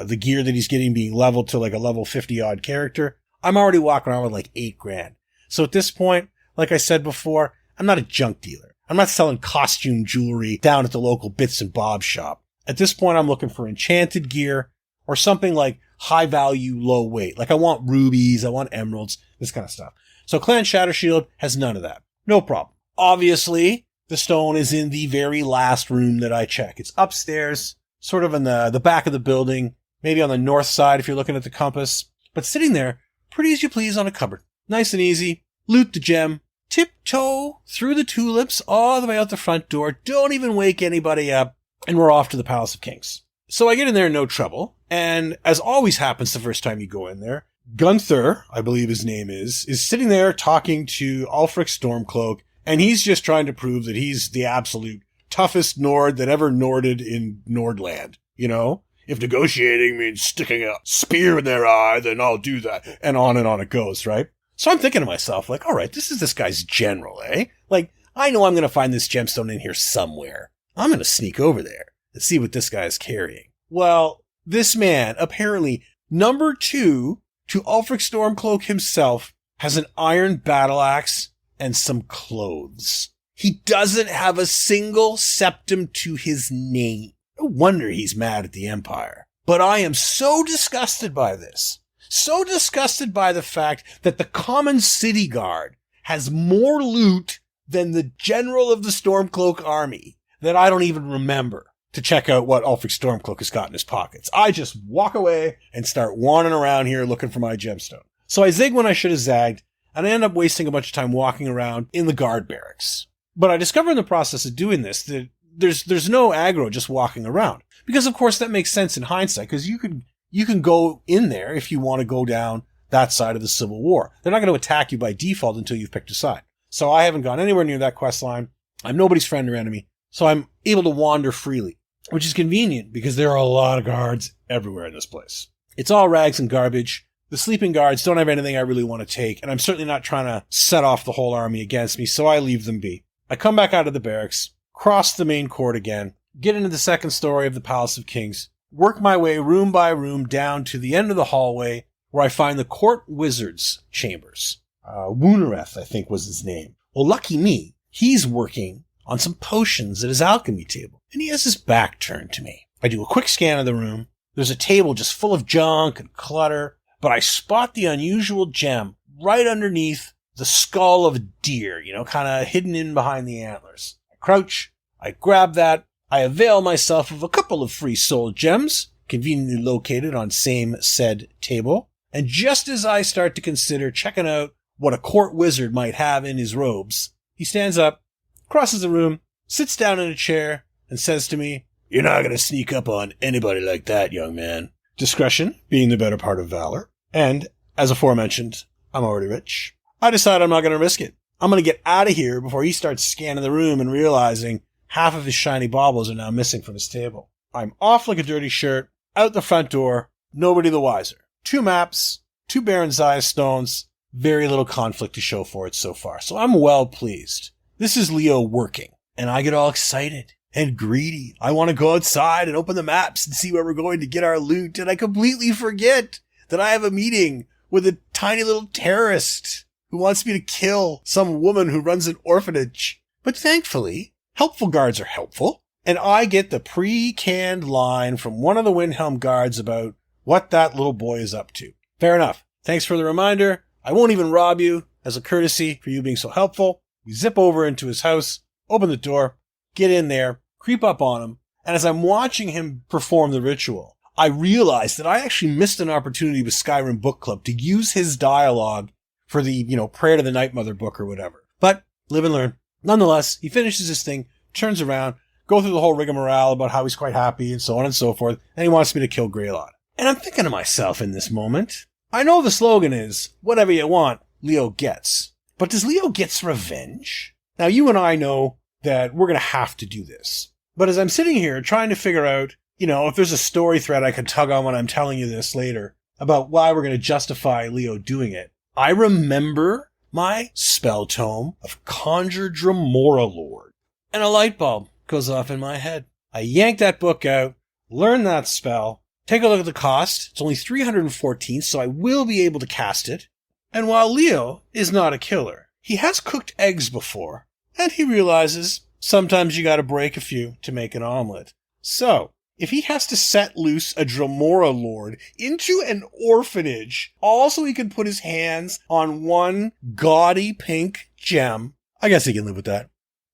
the gear that he's getting being leveled to like a level 50-odd character, I'm already walking around with like $8,000. So at this point, like I said before, I'm not a junk dealer. I'm not selling costume jewelry down at the local Bits and Bob's shop. At this point, I'm looking for enchanted gear or something like high value, low weight. Like I want rubies, I want emeralds, this kind of stuff. So Clan Shattershield has none of that. No problem. Obviously, the stone is in the very last room that I check. It's upstairs, sort of in the back of the building, maybe on the north side if you're looking at the compass. But sitting there, pretty as you please on a cupboard. Nice and easy. Loot the gem. Tiptoe through the tulips all the way out the front door. Don't even wake anybody up. And we're off to the Palace of Kings. So I get in there no trouble. And as always happens the first time you go in there, Gunther, I believe his name is sitting there talking to Ulfric Stormcloak. And he's just trying to prove that he's the absolute toughest Nord that ever Norded in Nordland. You know? If negotiating means sticking a spear in their eye, then I'll do that. And on it goes, right? So I'm thinking to myself, like, all right, this is this guy's general, eh? Like, I know I'm going to find this gemstone in here somewhere. I'm going to sneak over there and see what this guy is carrying. Well, this man, apparently number 2 to Ulfric Stormcloak himself, has an iron battle axe and some clothes. He doesn't have a single septum to his name. No wonder he's mad at the Empire. But I am so disgusted by this. So disgusted by the fact that the common city guard has more loot than the general of the Stormcloak army that I don't even remember to check out what Ulfric Stormcloak has got in his pockets. I just walk away and start wandering around here looking for my gemstone. So I zig when I should have zagged, and I end up wasting a bunch of time walking around in the guard barracks. But I discover in the process of doing this that there's no aggro just walking around. Because of course that makes sense in hindsight, because you can go in there if you want to go down that side of the Civil War. They're not going to attack you by default until you've picked a side. So I haven't gone anywhere near that quest line. I'm nobody's friend or enemy, so I'm able to wander freely, which is convenient because there are a lot of guards everywhere in this place. It's all rags and garbage. The sleeping guards don't have anything I really want to take, and I'm certainly not trying to set off the whole army against me, so I leave them be. I come back out of the barracks, cross the main court again, get into the second story of the Palace of Kings, work my way room by room down to the end of the hallway where I find the court wizard's chambers. Woonereth, I think was his name. Well, lucky me, he's working on some potions at his alchemy table, and he has his back turned to me. I do a quick scan of the room. There's a table just full of junk and clutter, but I spot the unusual gem right underneath the skull of a deer, kind of hidden in behind the antlers. I crouch, I grab that, I avail myself of a couple of free soul gems, conveniently located on same said table, and just as I start to consider checking out what a court wizard might have in his robes, he stands up, crosses the room, sits down in a chair, and says to me, "You're not going to sneak up on anybody like that, young man." Discretion being the better part of valor. And, as aforementioned, I'm already rich. I decide I'm not going to risk it. I'm going to get out of here before he starts scanning the room and realizing half of his shiny baubles are now missing from his table. I'm off like a dirty shirt, out the front door, nobody the wiser. 2 maps, 2 Baron's Eye stones, very little conflict to show for it so far. So I'm well pleased. This is Leo working, and I get all excited and greedy. I want to go outside and open the maps and see where we're going to get our loot, and I completely forget that I have a meeting with a tiny little terrorist who wants me to kill some woman who runs an orphanage. But thankfully, helpful guards are helpful, and I get the pre-canned line from one of the Windhelm guards about what that little boy is up to. Fair enough. Thanks for the reminder. I won't even rob you as a courtesy for you being so helpful. We zip over into his house, open the door, get in there, creep up on him, and as I'm watching him perform the ritual, I realize that I actually missed an opportunity with Skyrim Book Club to use his dialogue for the, Prayer to the Night Mother book or whatever. But live and learn. Nonetheless, he finishes his thing, turns around, go through the whole rigmarole about how he's quite happy and so on and so forth, and he wants me to kill Greylot. And I'm thinking to myself in this moment, I know the slogan is, whatever you want, Leo gets. But does Leo gets revenge? Now, you and I know that we're going to have to do this. But as I'm sitting here trying to figure out, if there's a story thread I can tug on when I'm telling you this later about why we're going to justify Leo doing it, I remember my spell tome of Conjure Dremora Lord. And a light bulb goes off in my head. I yank that book out, learn that spell, take a look at the cost. It's only 314, so I will be able to cast it. And while Leo is not a killer, he has cooked eggs before, and he realizes sometimes you gotta break a few to make an omelet. So, if he has to set loose a Dremora Lord into an orphanage, all so he can put his hands on one gaudy pink gem, I guess he can live with that.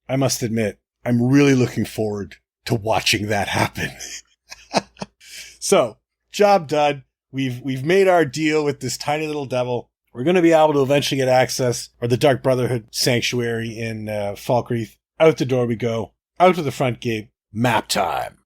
I must admit, I'm really looking forward to watching that happen. So, job done. We've made our deal with this tiny little devil. We're going to be able to eventually get access, or the Dark Brotherhood Sanctuary in Falkreath. Out the door we go. Out to the front gate. Map time.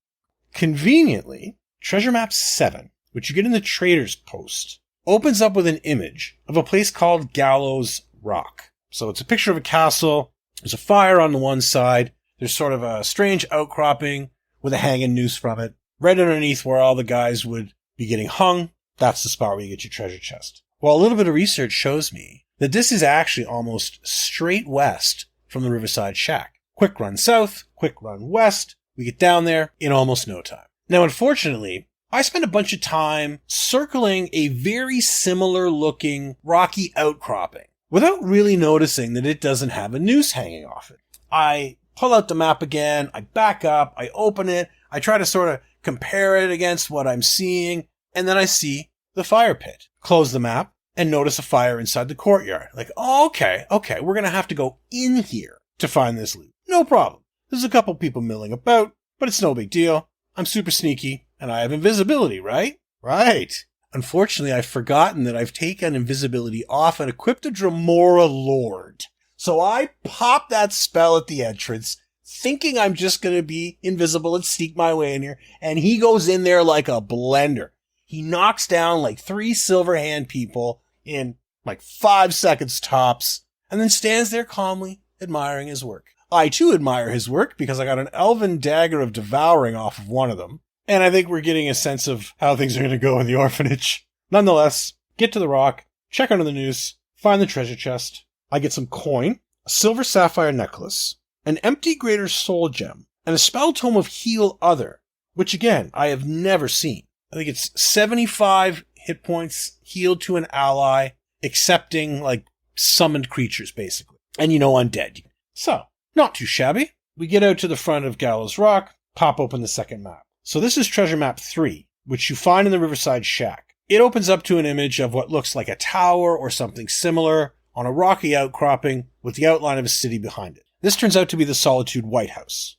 Conveniently, Treasure Map 7, which you get in the Trader's Post, opens up with an image of a place called Gallows Rock. So it's a picture of a castle. There's a fire on the one side. There's sort of a strange outcropping with a hanging noose from it. Right underneath where all the guys would be getting hung, that's the spot where you get your treasure chest. Well, a little bit of research shows me that this is actually almost straight west from the Riverside Shack. Quick run south, quick run west. We get down there in almost no time. Now, unfortunately, I spent a bunch of time circling a very similar looking rocky outcropping without really noticing that it doesn't have a noose hanging off it. I pull out the map again, I back up, I open it, I try to sort of compare it against what I'm seeing, and then I see the fire pit. Close the map and notice a fire inside the courtyard. Like, oh, okay, we're going to have to go in here to find this loot. No problem. There's a couple people milling about, but it's no big deal. I'm super sneaky, and I have invisibility, right? Right. Unfortunately, I've forgotten that I've taken invisibility off and equipped a Dremora Lord. So I pop that spell at the entrance, thinking I'm just going to be invisible and sneak my way in here, and he goes in there like a blender. He knocks down like 3 Silverhand people in like 5 seconds tops, and then stands there calmly admiring his work. I too admire his work because I got an elven dagger of devouring off of one of them. And I think we're getting a sense of how things are going to go in the orphanage. Nonetheless, get to the rock, check under the noose, find the treasure chest. I get some coin, a silver sapphire necklace, an empty greater soul gem, and a spell tome of Heal Other, which again, I have never seen. I think it's 75 hit points healed to an ally, excepting like summoned creatures, basically. And undead. So, not too shabby. We get out to the front of Gallows Rock, pop open the second map. So this is treasure map 3, which you find in the Riverside Shack. It opens up to an image of what looks like a tower or something similar on a rocky outcropping with the outline of a city behind it. This turns out to be the Solitude White House.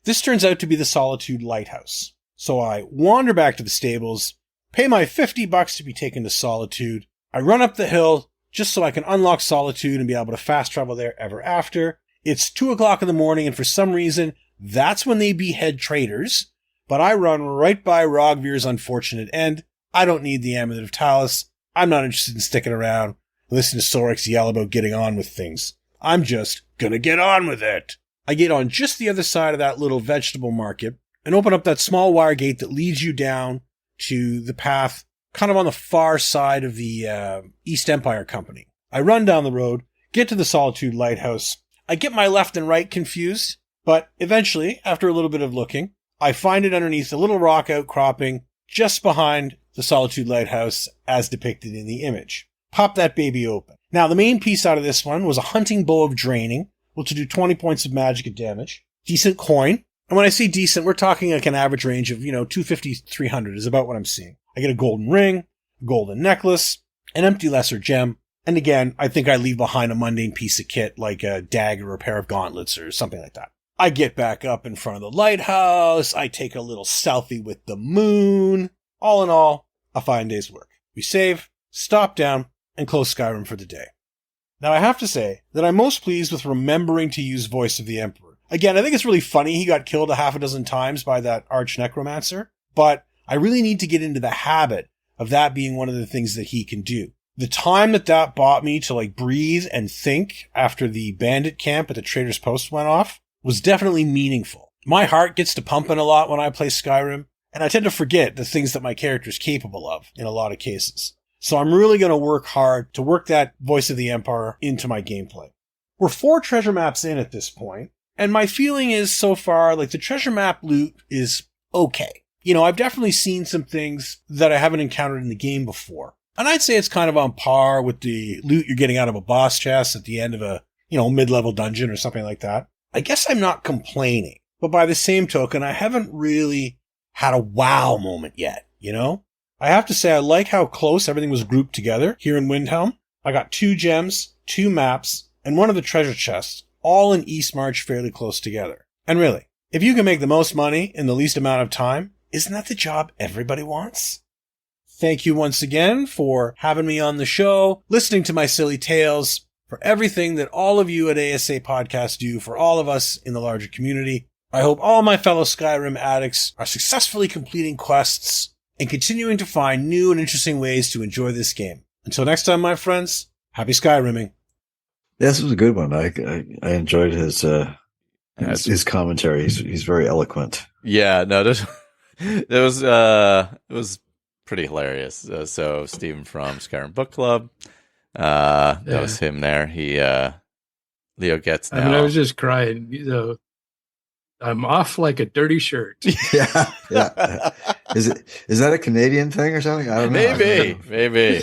This turns out to be the Solitude Lighthouse. So I wander back to the stables, pay my $50 to be taken to Solitude. I run up the hill just so I can unlock Solitude and be able to fast travel there ever after. It's 2 o'clock in the morning, and for some reason, that's when they behead traitors. But I run right by Rogvir's unfortunate end. I don't need the Amulet of Talus. I'm not interested in sticking around, listening to Sorix yell about getting on with things. I'm just gonna get on with it. I get on just the other side of that little vegetable market and open up that small wire gate that leads you down to the path kind of on the far side of the East Empire Company. I run down the road, get to the Solitude Lighthouse. I get my left and right confused, but eventually, after a little bit of looking, I find it underneath a little rock outcropping just behind the Solitude Lighthouse as depicted in the image. Pop that baby open. Now, the main piece out of this one was a hunting bow of draining, which will do 20 points of magic damage. Decent coin. And when I say decent, we're talking like an average range of, 250, 300 is about what I'm seeing. I get a golden ring, a golden necklace, an empty lesser gem, and again, I think I leave behind a mundane piece of kit like a dagger or a pair of gauntlets or something like that. I get back up in front of the lighthouse, I take a little selfie with the moon. All in all, a fine day's work. We save, stop down, and close Skyrim for the day. Now I have to say that I'm most pleased with remembering to use Voice of the Emperor. Again, I think it's really funny he got killed a half a dozen times by that arch necromancer, but I really need to get into the habit of that being one of the things that he can do. The time that bought me to breathe and think after the bandit camp at the Trader's Post went off was definitely meaningful. My heart gets to pumping a lot when I play Skyrim, and I tend to forget the things that my character is capable of in a lot of cases. So I'm really going to work hard to work that Voice of the Emperor into my gameplay. We're 4 treasure maps in at this point, and my feeling is so far, the treasure map loot is okay. I've definitely seen some things that I haven't encountered in the game before. And I'd say it's kind of on par with the loot you're getting out of a boss chest at the end of a, mid-level dungeon or something like that. I guess I'm not complaining, but by the same token, I haven't really had a wow moment yet, I have to say I like how close everything was grouped together here in Windhelm. I got 2 gems, 2 maps, and one of the treasure chests, all in Eastmarch fairly close together. And really, if you can make the most money in the least amount of time, isn't that the job everybody wants? Thank you once again for having me on the show, listening to my silly tales, for everything that all of you at ASA Podcast do for all of us in the larger community. I hope all my fellow Skyrim addicts are successfully completing quests and continuing to find new and interesting ways to enjoy this game. Until next time, my friends, happy Skyrimming. This was a good one. I enjoyed his commentary. He's very eloquent. Yeah, no, it was pretty hilarious. So Stephen from Skyrim Book Club, that was him there. He Leo gets now. I was just crying. I'm off like a dirty shirt. Yeah. Is that a Canadian thing or something? I don't know. Maybe.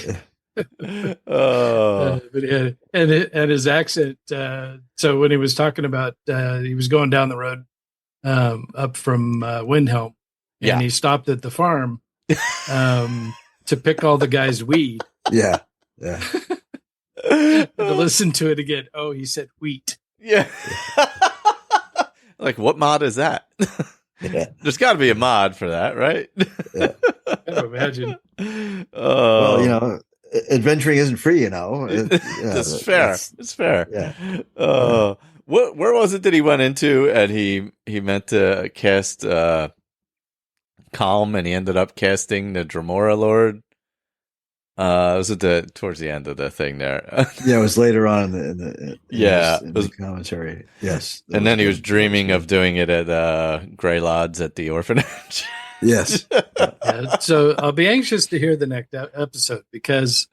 But and his accent. So when he was talking about, he was going down the road up from Windhelm, and he stopped at the farm to pick all the guys' weed. Yeah. To listen to it again. Oh, he said wheat. Yeah. What mod is that? Yeah. There's got to be a mod for that, right? Yeah. I imagine. Well, adventuring isn't free, It's fair. It's fair. Yeah. Where was it that he went into and he meant to cast Calm and he ended up casting the Dremora Lord It was towards the end of the thing there. Yeah, it was later on in the commentary. Yes. And then he was dreaming of doing it at Greylaud's at the orphanage. Yes. Yeah, so I'll be anxious to hear the next episode because,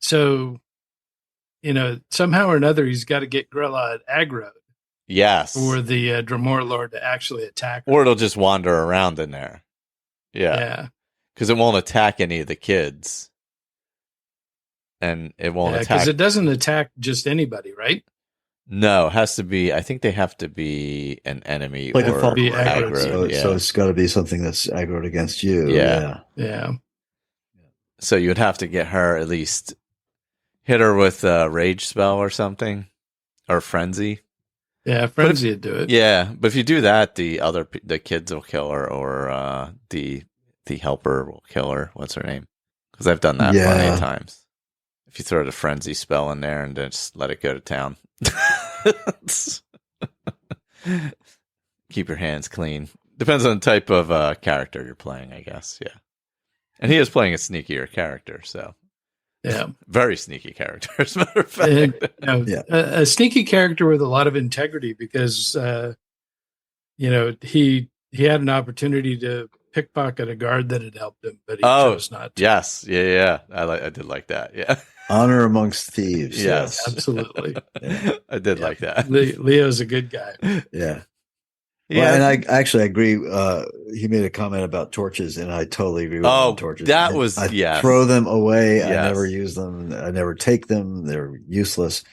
somehow or another, he's got to get Greylaud aggroed. Yes. For the Dremor Lord to actually attack her. Or it'll just wander around in there. Yeah. Because it won't attack any of the kids. And it won't attack. Because it doesn't attack just anybody, right? No, it has to be. I think they have to be an enemy like or a be aggroed. So it's got to be something that's aggroed against you. Yeah. So you would have to get her at least hit her with a rage spell or something, or frenzy. Yeah, frenzy would do it. Yeah, but if you do that, the kids will kill her, or the helper will kill her. What's her name? Because I've done that plenty of times. If you throw the frenzy spell in there and then just let it go to town. Keep your hands clean. Depends on the type of character you're playing, I guess. Yeah. And he is playing a sneakier character, so. Yeah. Very sneaky character, as a matter of fact. A sneaky character with a lot of integrity because, he had an opportunity to pickpocket a guard that had helped him, but he chose not to. Yes. Yeah. I did like that. Yeah. Honor amongst thieves. Yes. Absolutely. I did like that. Leo's a good guy. Yeah. Yeah. Well, and I actually agree. He made a comment about torches, and I totally agree with torches. That was, I throw them away. I never use them. I never take them. They're useless,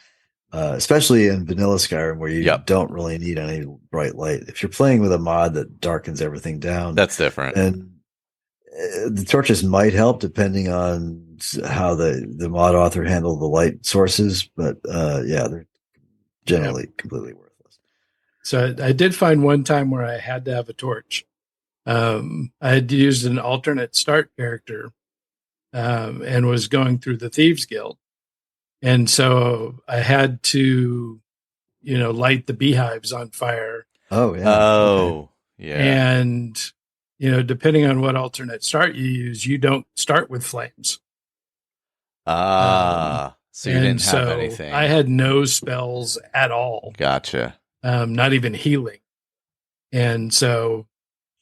especially in vanilla Skyrim where you don't really need any bright light. If you're playing with a mod that darkens everything down, that's different. And the torches might help depending on how the mod author handled the light sources, but they're generally completely worthless. So I did find one time where I had to have a torch. I had used an alternate start character and was going through the Thieves Guild. And so I had to, light the beehives on fire. Oh, yeah. Oh, yeah. And, depending on what alternate start you use, you don't start with flames. So you didn't have anything. I had no spells at all. Gotcha. Not even healing. And so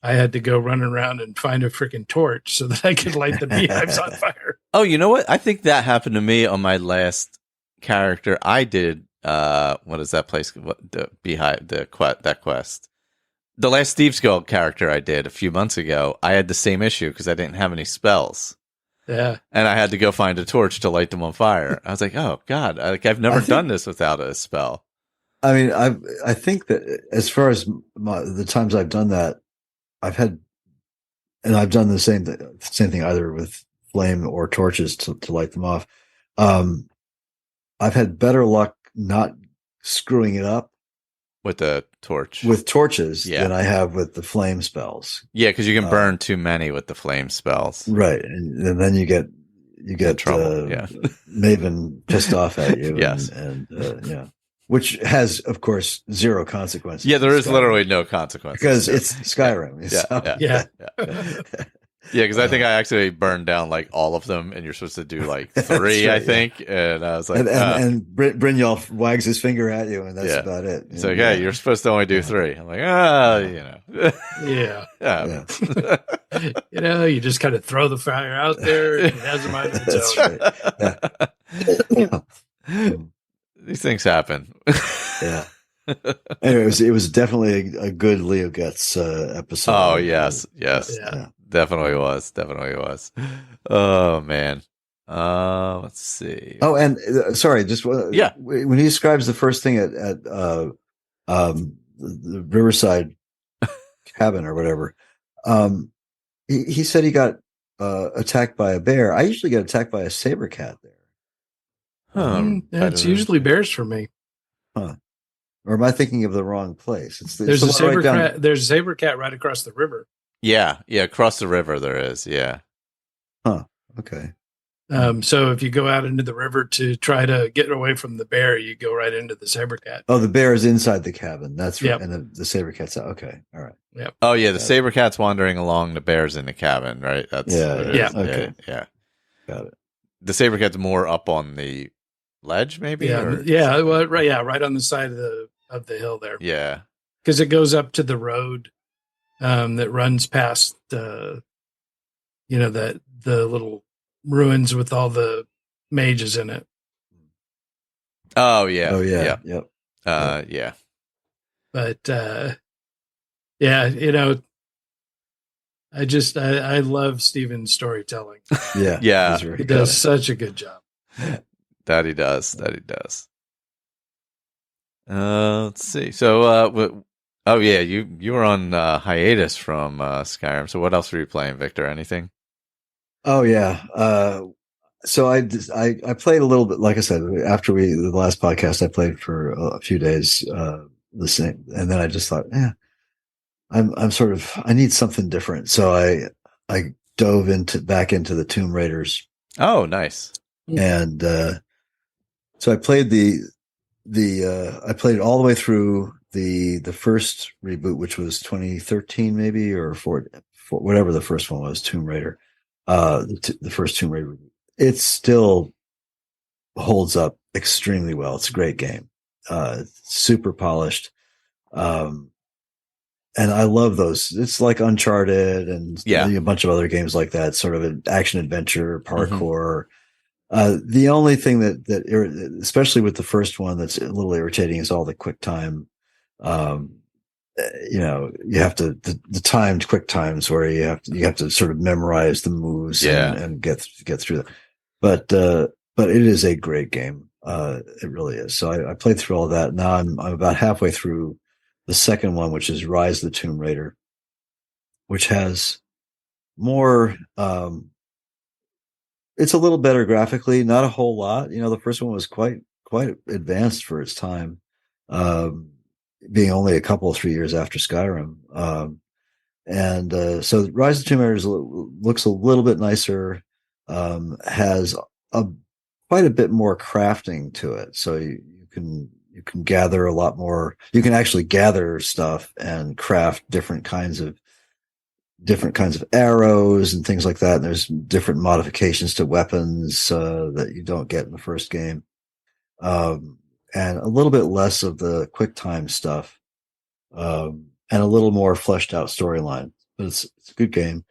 I had to go run around and find a freaking torch so that I could light the beehives on fire. Oh, you know what? I think that happened to me on my last character. I did, what is that place? The beehive, that quest. The last Thieves Guild character I did a few months ago, I had the same issue because I didn't have any spells. Yeah. And I had to go find a torch to light them on fire. I was like, oh, God, I've never done this without a spell. I mean, I think that as far as the times I've done that, I've done the same thing either with flame or torches to light them off. I've had better luck not screwing it up with the torch with torches than I have with the flame spells. Yeah, because you can burn too many with the flame spells, right? And then you get trouble. Maven pissed off at you. Yes, and which has, of course, zero consequences. Yeah, there is literally no consequences because it's Skyrim. Yeah, because I think I actually burned down like all of them, and you're supposed to do like 3, right, I think. And I was like, and Brynjolf wags his finger at you, and that's about it. It's like, hey, you're supposed to only do 3. I'm like, yeah. You just kind of throw the fire out there. And it has a mind of its own. Right. These things happen. Yeah. Anyway, it was definitely a good Leo Gets episode. Oh yes. Yeah. Definitely was. Oh man. Let's see. Oh, and sorry, just when he describes the first thing at the Riverside cabin or whatever, he said he got attacked by a bear. I usually get attacked by a saber cat there. It's usually bears for me. Huh. Or am I thinking of the wrong place? There's a saber cat. There's a saber cat right across the river. Yeah, across the river there is. Yeah. Huh. Okay. So if you go out into the river to try to get away from the bear, you go right into the saber cat. Oh, the bear is inside the cabin. That's right. Yep. And the saber cat's out. Okay. All right. Yep. Oh yeah, the saber cat's wandering along. The bear's in the cabin. Right. That's Okay. Yeah. Got it. The saber cat's more up on the ledge, maybe. Right on the side of the hill there. Yeah, because it goes up to the road that runs past that the little ruins with all the mages in it. Oh yeah. Oh yeah. Yeah. Yep. Yeah. But I love Steven's storytelling. Yeah. Yeah. He does such a good job. That he does. Let's see. So, oh yeah, you were on hiatus from Skyrim. So what else were you playing, Victor? Anything? Oh yeah. So I played a little bit. Like I said, after the last podcast, I played for a few days. The same, and then I just thought, I need something different. So I dove back into the Tomb Raiders. Oh, nice. And so I played I played it all the way through the first reboot, which was 2013 maybe, or for whatever the first one was, Tomb Raider. The first Tomb Raider. It still holds up extremely well. It's a great game. Super polished. And I love those. It's like Uncharted and a bunch of other games like that, sort of an action adventure, parkour. The only thing that especially with the first one that's a little irritating is all the quick time. You have to the timed quick times where you have to sort of memorize the moves and get through that. But it is a great game. It really is. So I played through all that. Now I'm about halfway through the second one, which is Rise of the Tomb Raider, which has more. It's a little better graphically, not a whole lot. The first one was quite advanced for its time, being only a couple of 3 years after Skyrim. So Rise of the Tomb Raider looks a little bit nicer, has quite a bit more crafting to it. So you can gather a lot more. You can actually gather stuff and craft different kinds of arrows and things like that. And there's different modifications to weapons that you don't get in the first game, and a little bit less of the quick time stuff, and a little more fleshed out storyline. But it's a good game. It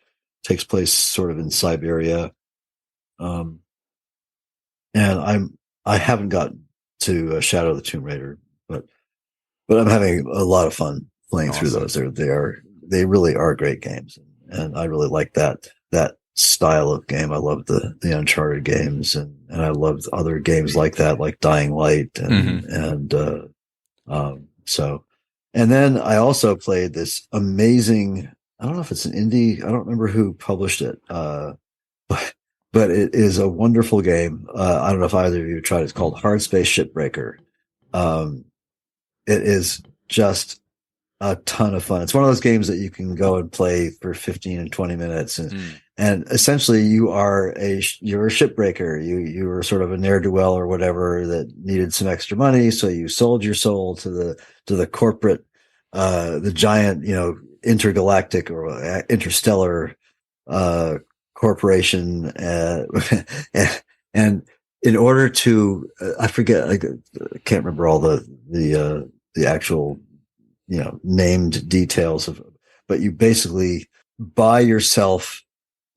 takes place sort of in Siberia, and I haven't gotten to Shadow of the Tomb Raider, but I'm having a lot of fun playing through those. They really are great games, and I really like that style of game. I love the Uncharted games, and I love other games like that, like Dying Light, and then I also played this amazing. I don't know if it's an indie. I don't remember who published it, but it is a wonderful game. I don't know if either of you tried it. It's called Hard Space Shipbreaker. It is just a ton of fun. It's one of those games that you can go and play for 15 and 20 minutes. And essentially you're a shipbreaker. You were sort of a ne'er-do-well or whatever that needed some extra money. So you sold your soul to the corporate, the giant, intergalactic or interstellar, corporation. And in order to, I forget, I can't remember all the actual, named details but you basically buy yourself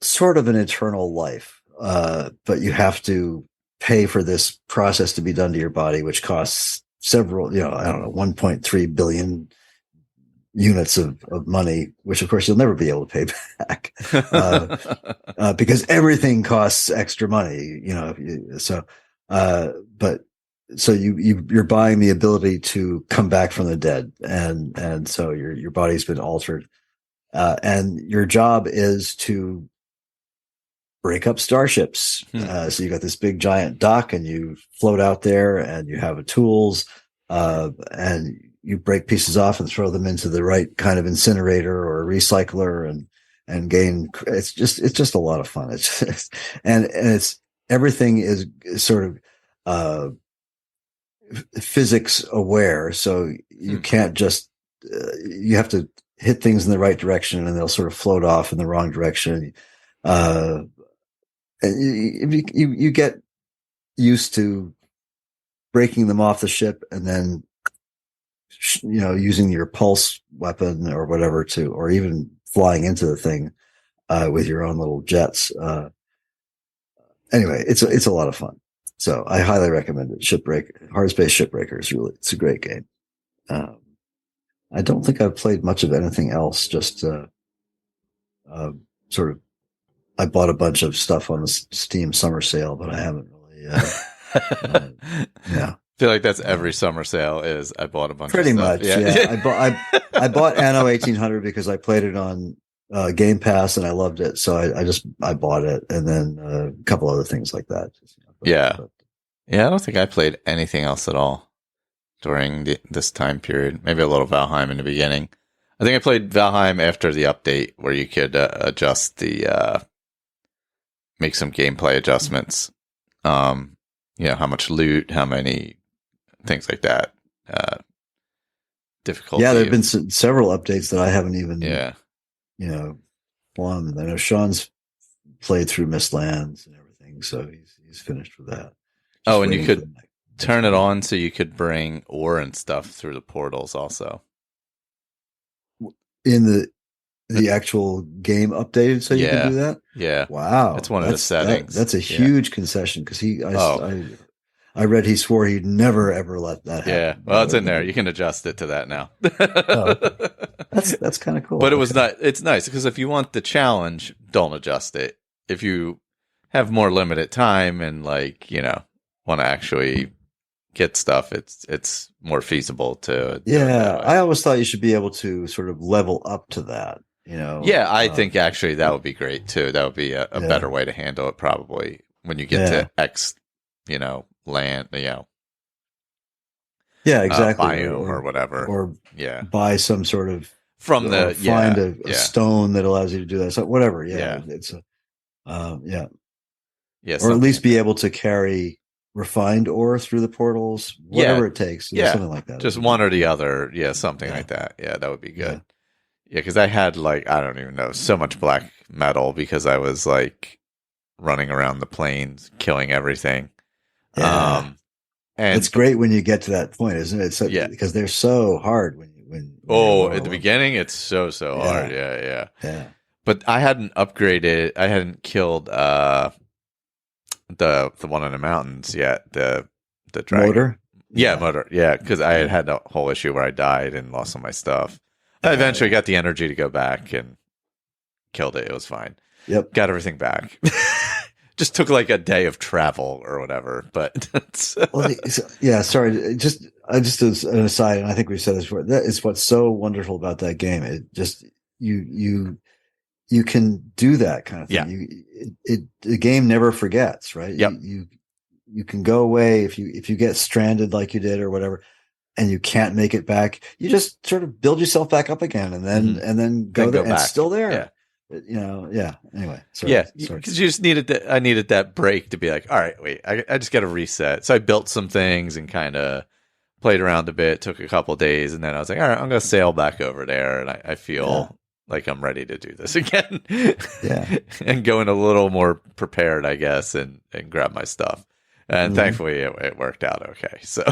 sort of an eternal life. But you have to pay for this process to be done to your body, which costs several, I don't know, 1.3 billion units of money, which of course you'll never be able to pay back, because everything costs extra money, So you're buying the ability to come back from the dead, and so your body's been altered, and your job is to break up starships. So you got this big giant dock, and you float out there, and you have tools, and you break pieces off and throw them into the right kind of incinerator or recycler, and gain. It's just a lot of fun. It's everything is sort of physics aware, so you can't just you have to hit things in the right direction and they'll sort of float off in the wrong direction. you get used to breaking them off the ship and then using your pulse weapon or whatever or even flying into the thing with your own little jets. Anyway, it's a lot of fun. So I highly recommend it. Hard Space Shipbreaker it's a great game. I don't think I've played much of anything else. Just sort of, I bought a bunch of stuff on the Steam summer sale, but I haven't really. Yeah, I feel like that's every summer sale. Is I bought a bunch. Pretty of stuff. much, yeah. I bought Anno 1800 because I played it on Game Pass and I loved it, so I bought it, and then a couple other things like that. Yeah. I don't think I played anything else at all during this time period. Maybe a little Valheim in the beginning. I think I played Valheim after the update where you could adjust make some gameplay adjustments. How much loot, how many things like that. Difficulty. Yeah, there have been several updates that I haven't even. Yeah. Won. I know Sean's played through Mistlands and everything, so he's finished with that. And you could turn it on so you could bring ore and stuff through the portals also. In the actual game updated, so you can do that? Yeah. Wow. That's one of the settings. That's a huge concession because I read he swore he'd never ever let that happen. Yeah. Well, it's in there. You can adjust it to that now. That's kind of cool. But it's nice because if you want the challenge, don't adjust it. If you have more limited time and want to actually get stuff, it's more feasible to. Yeah. I always thought you should be able to sort of level up to that. Yeah, I think actually that would be great too. That would be a better way to handle it probably when you get to X, land, Yeah, exactly. Biome or whatever. Or buy some sort of find a stone that allows you to do that. So whatever. Yeah. It's or at least be able to carry refined ore through the portals, whatever it takes. Something like that. Just one or the other. Yeah. Something like that. Yeah. That would be good. Yeah, because I had I don't even know, so much black metal because I was running around the plains, killing everything. Yeah. And it's great when you get to that point, isn't it? So, because they're so hard when at the beginning, it's so hard. Yeah. But I hadn't upgraded. I hadn't killed the one in the mountains yet. The dragon. Motor. Yeah, motor. Yeah, because I had a whole issue where I died and lost all my stuff. I eventually got the energy to go back and killed it. It was fine. Yep. Got everything back. Just took a day of travel or whatever, but sorry. Just as an aside, and I think we've said this before, that is what's so wonderful about that game. It just, you can do that kind of thing. Yeah. The game never forgets, right? Yep. You can go away if you get stranded like you did or whatever, and you can't make it back, you just sort of build yourself back up again and then go there and it's still there. Yeah. Anyway. Because you just I needed that break to be all right, wait, I just got to reset. So I built some things and kind of played around a bit, took a couple days, and then I was all right, I'm going to sail back over there. And I feel like I'm ready to do this again. And go in a little more prepared, I guess, and grab my stuff. And thankfully it worked out okay. So,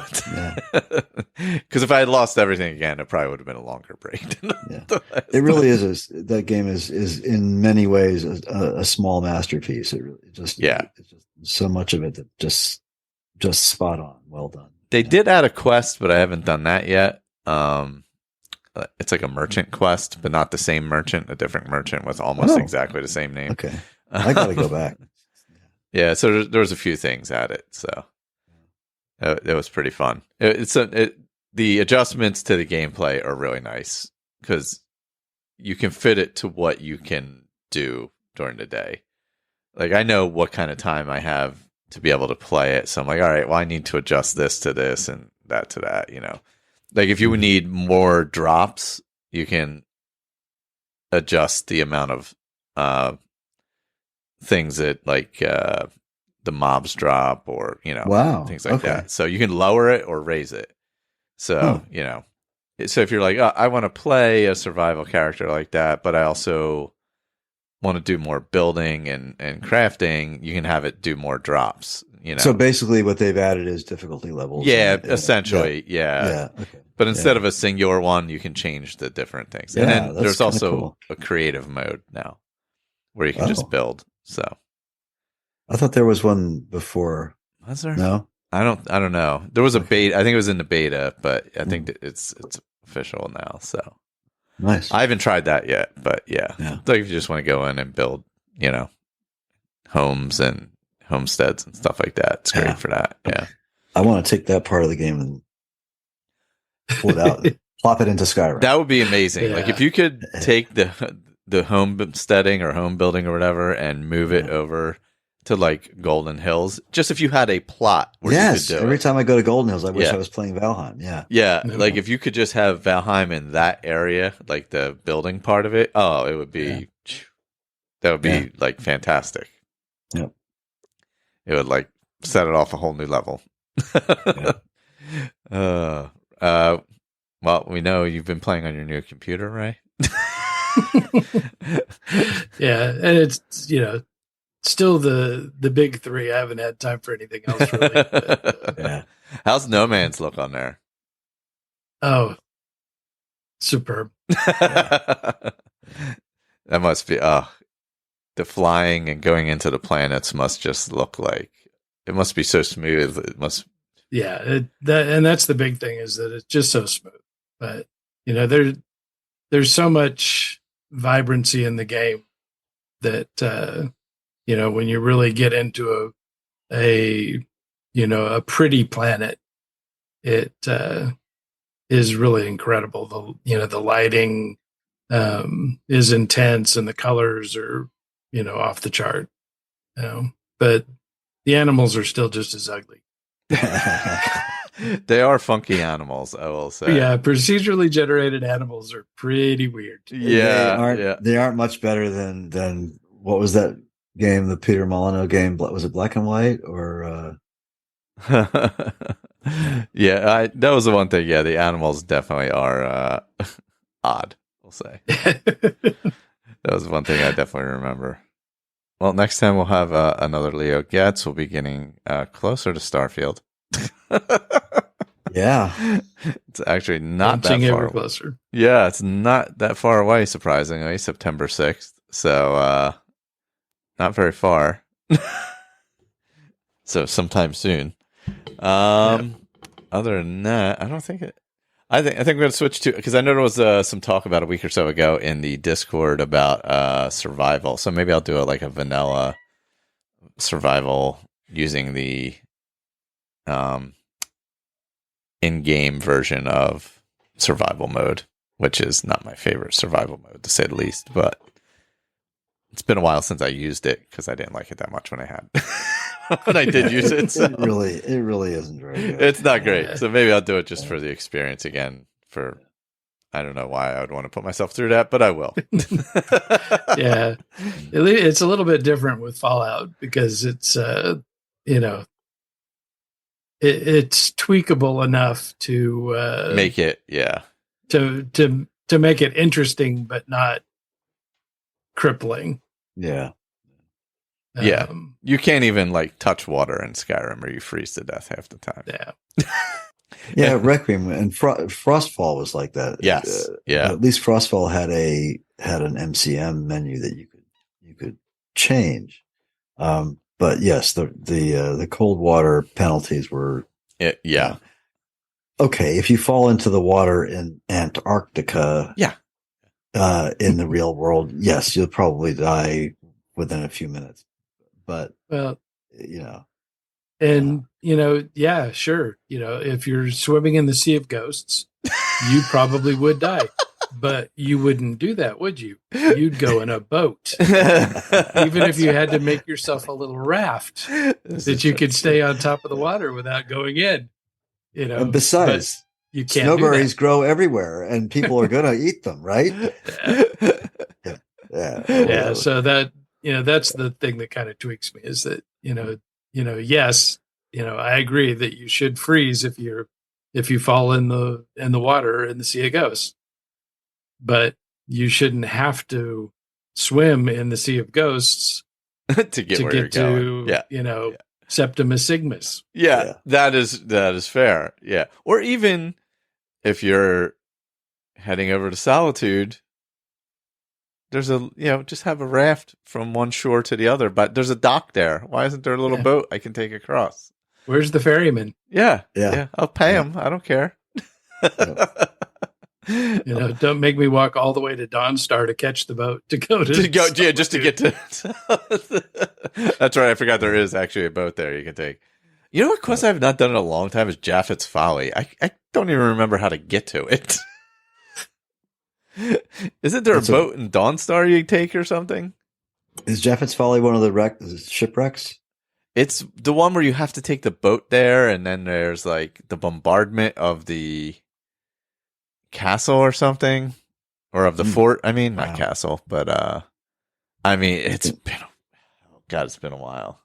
because if I had lost everything again, it probably would have been a longer break. It really is. That game is in many ways a small masterpiece. It's just so much of it that just spot on. Well done. They did add a quest, but I haven't done that yet. It's like a merchant quest, but not the same merchant, a different merchant with almost exactly the same name. Okay. I got to go back. Yeah, so there was a few things at it, so it was pretty fun. The adjustments to the gameplay are really nice because you can fit it to what you can do during the day. I know what kind of time I have to be able to play it, so I'm all right, well, I need to adjust this to this and that to that, if you need more drops, you can adjust the amount of things that the mobs drop or things like that, so you can lower it or raise it. So so if you're I want to play a survival character like that, but I also want to do more building and crafting, you can have it do more drops. So basically, what they've added is difficulty levels. Yeah, essentially, yeah. Yeah. Okay. But instead of a singular one, you can change the different things. Yeah, And then that's there's also cool. a creative mode now where you can just build. So I thought there was one before. was there? No, I don't know. There was a beta. I think it was in the beta, but I think that it's official now. So nice. I haven't tried that yet, but yeah. Like if you just want to go in and build, homes and homesteads and stuff like that, it's great for that. Yeah. I want to take that part of the game and pull it out, and plop it into Skyrim. That would be amazing. Like if you could take the homesteading or home building or whatever and move it over to like Golden Hills, just if you had a plot where you could do every it. time I go to Golden Hills, I wish I was playing Valheim. Yeah. Like if you could just have Valheim in that area, like the building part of it, it would be that would be like fantastic. Yep. It would like set it off a whole new level. Well, we know you've been playing on your new computer, right? Yeah, and it's still the big three. I haven't had time for anything else really. But, How's No Man's look on there? Oh, superb. That must be the flying and going into the planets must just look like it must be so smooth. It must. Yeah, and that's the big thing is that it's just so smooth. But there's so much vibrancy in the game that when you really get into a pretty planet, it is really incredible. The lighting is intense and the colors are off the chart. But the animals are still just as ugly. They are funky animals, I will say. Yeah, procedurally generated animals are pretty weird. They aren't much better than what was that game, the Peter Molyneux game? Was it Black and White or? That was the one thing. Yeah, the animals definitely are odd. We'll say that was one thing I definitely remember. Well, next time we'll have another Leo Getz. We'll be getting closer to Starfield. Yeah, it's actually not that far closer. Yeah, it's not that far away. Surprisingly, September 6th. So not very far. So sometime soon. Other than that, I don't think it. I think we're going to switch to, because I know there was some talk about a week or so ago in the Discord about survival. So maybe I'll do a vanilla survival using the in-game version of survival mode, which is not my favorite survival mode to say the least. But it's been a while since I used it because I didn't like it that much when I had when I did use it. So. It really isn't very good. It's not great. So maybe I'll do it just for the experience again. I don't know why I would want to put myself through that, but I will. Yeah, it's a little bit different with Fallout because it's it's tweakable enough to make it to make it interesting but not crippling. Yeah. You can't even touch water in Skyrim or you freeze to death half the time. Yeah, Requiem and Frostfall was like that. Yes. At least Frostfall had an MCM menu that you could change. But yes, the cold water penalties were okay, if you fall into the water in Antarctica, in the real world, yes, you'll probably die within a few minutes. But sure. If you're swimming in the Sea of Ghosts, you probably would die. But you wouldn't do that, would you? You'd go in a boat. Even if you had to make yourself a little raft that you could stay on top of the water without going in. And besides, you can't snowberries grow everywhere and people are going to eat them, right? Yeah. So that, that's the thing that kind of tweaks me is that, yes, I agree that you should freeze if you fall in the water in the Sea of Ghosts. But you shouldn't have to swim in the Sea of Ghosts to get where you're going. Yeah. Septimus Sigmus. Yeah, that is fair. Yeah. Or even if you're heading over to Solitude, there's just have a raft from one shore to the other, but there's a dock there. Why isn't there a little boat I can take across? Where's the ferryman? Yeah. I'll pay him. I don't care. Don't make me walk all the way to Dawnstar to catch the boat to go just to get to. That's right. I forgot there is actually a boat there you can take. You know what quest I have not done in a long time is Japheth's Folly. I don't even remember how to get to it. Isn't there a boat in Dawnstar you take or something? Is Japheth's Folly one of the shipwrecks? It's the one where you have to take the boat there, and then there's like the bombardment of the castle or something, or of the fort. I mean, not castle, but it's been a while.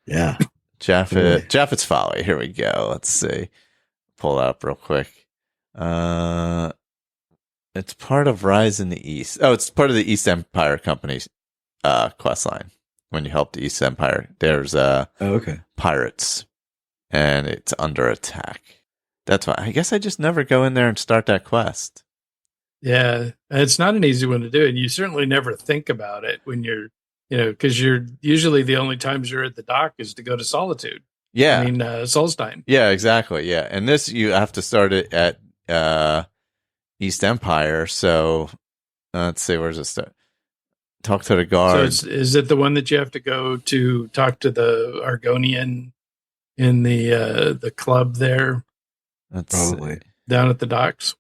Yeah. Japheth's Folly. Here we go. Let's see. Pull it up real quick. It's part of Rise in the East. Oh, it's part of the East Empire Company's quest line. When you help the East Empire, there's pirates, and it's under attack. That's why I guess I just never go in there and start that quest. Yeah, it's not an easy one to do, and you certainly never think about it when you're, because you're usually the only times you're at the dock is to go to Solitude. Yeah, I mean Solstein. Yeah, exactly. Yeah, and this you have to start it at East Empire. So let's see, where's it start? Talk to the guard. So is it the one that you have to go to talk to the Argonian in the club there? That's probably down at the docks.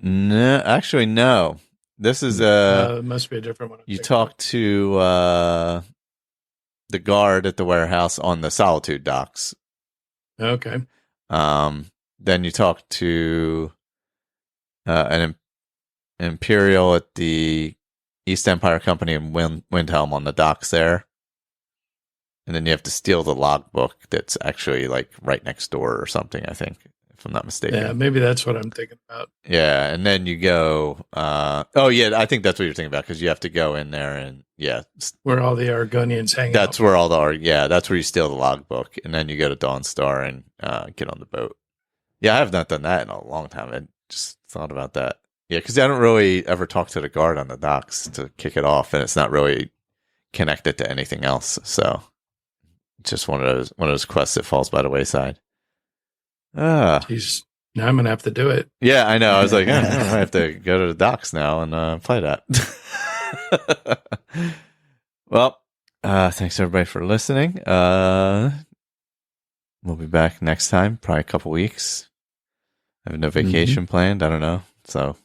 No, actually, no. This is it must be a different one. You talk to the guard at the warehouse on the Solitude docks. Okay. Then you talk to an Imperial at the East Empire Company in Windhelm on the docks there. And then you have to steal the logbook that's actually like right next door or something, I think, if I'm not mistaken. Yeah, maybe that's what I'm thinking about. Yeah, and then you go... I think that's what you're thinking about, because you have to go in there and, where all the Argonians hang out. That's where that's where you steal the logbook, and then you go to Dawnstar and get on the boat. Yeah, I have not done that in a long time. I just thought about that. Yeah, because I don't really ever talk to the guard on the docks to kick it off, and it's not really connected to anything else. So it's just one of those quests that falls by the wayside. Jeez, now I'm gonna have to do it. Yeah, I know. I was like, I have to go to the docks now and play that. Well, thanks everybody for listening. We'll be back next time, probably a couple weeks. I have no vacation planned. I don't know. So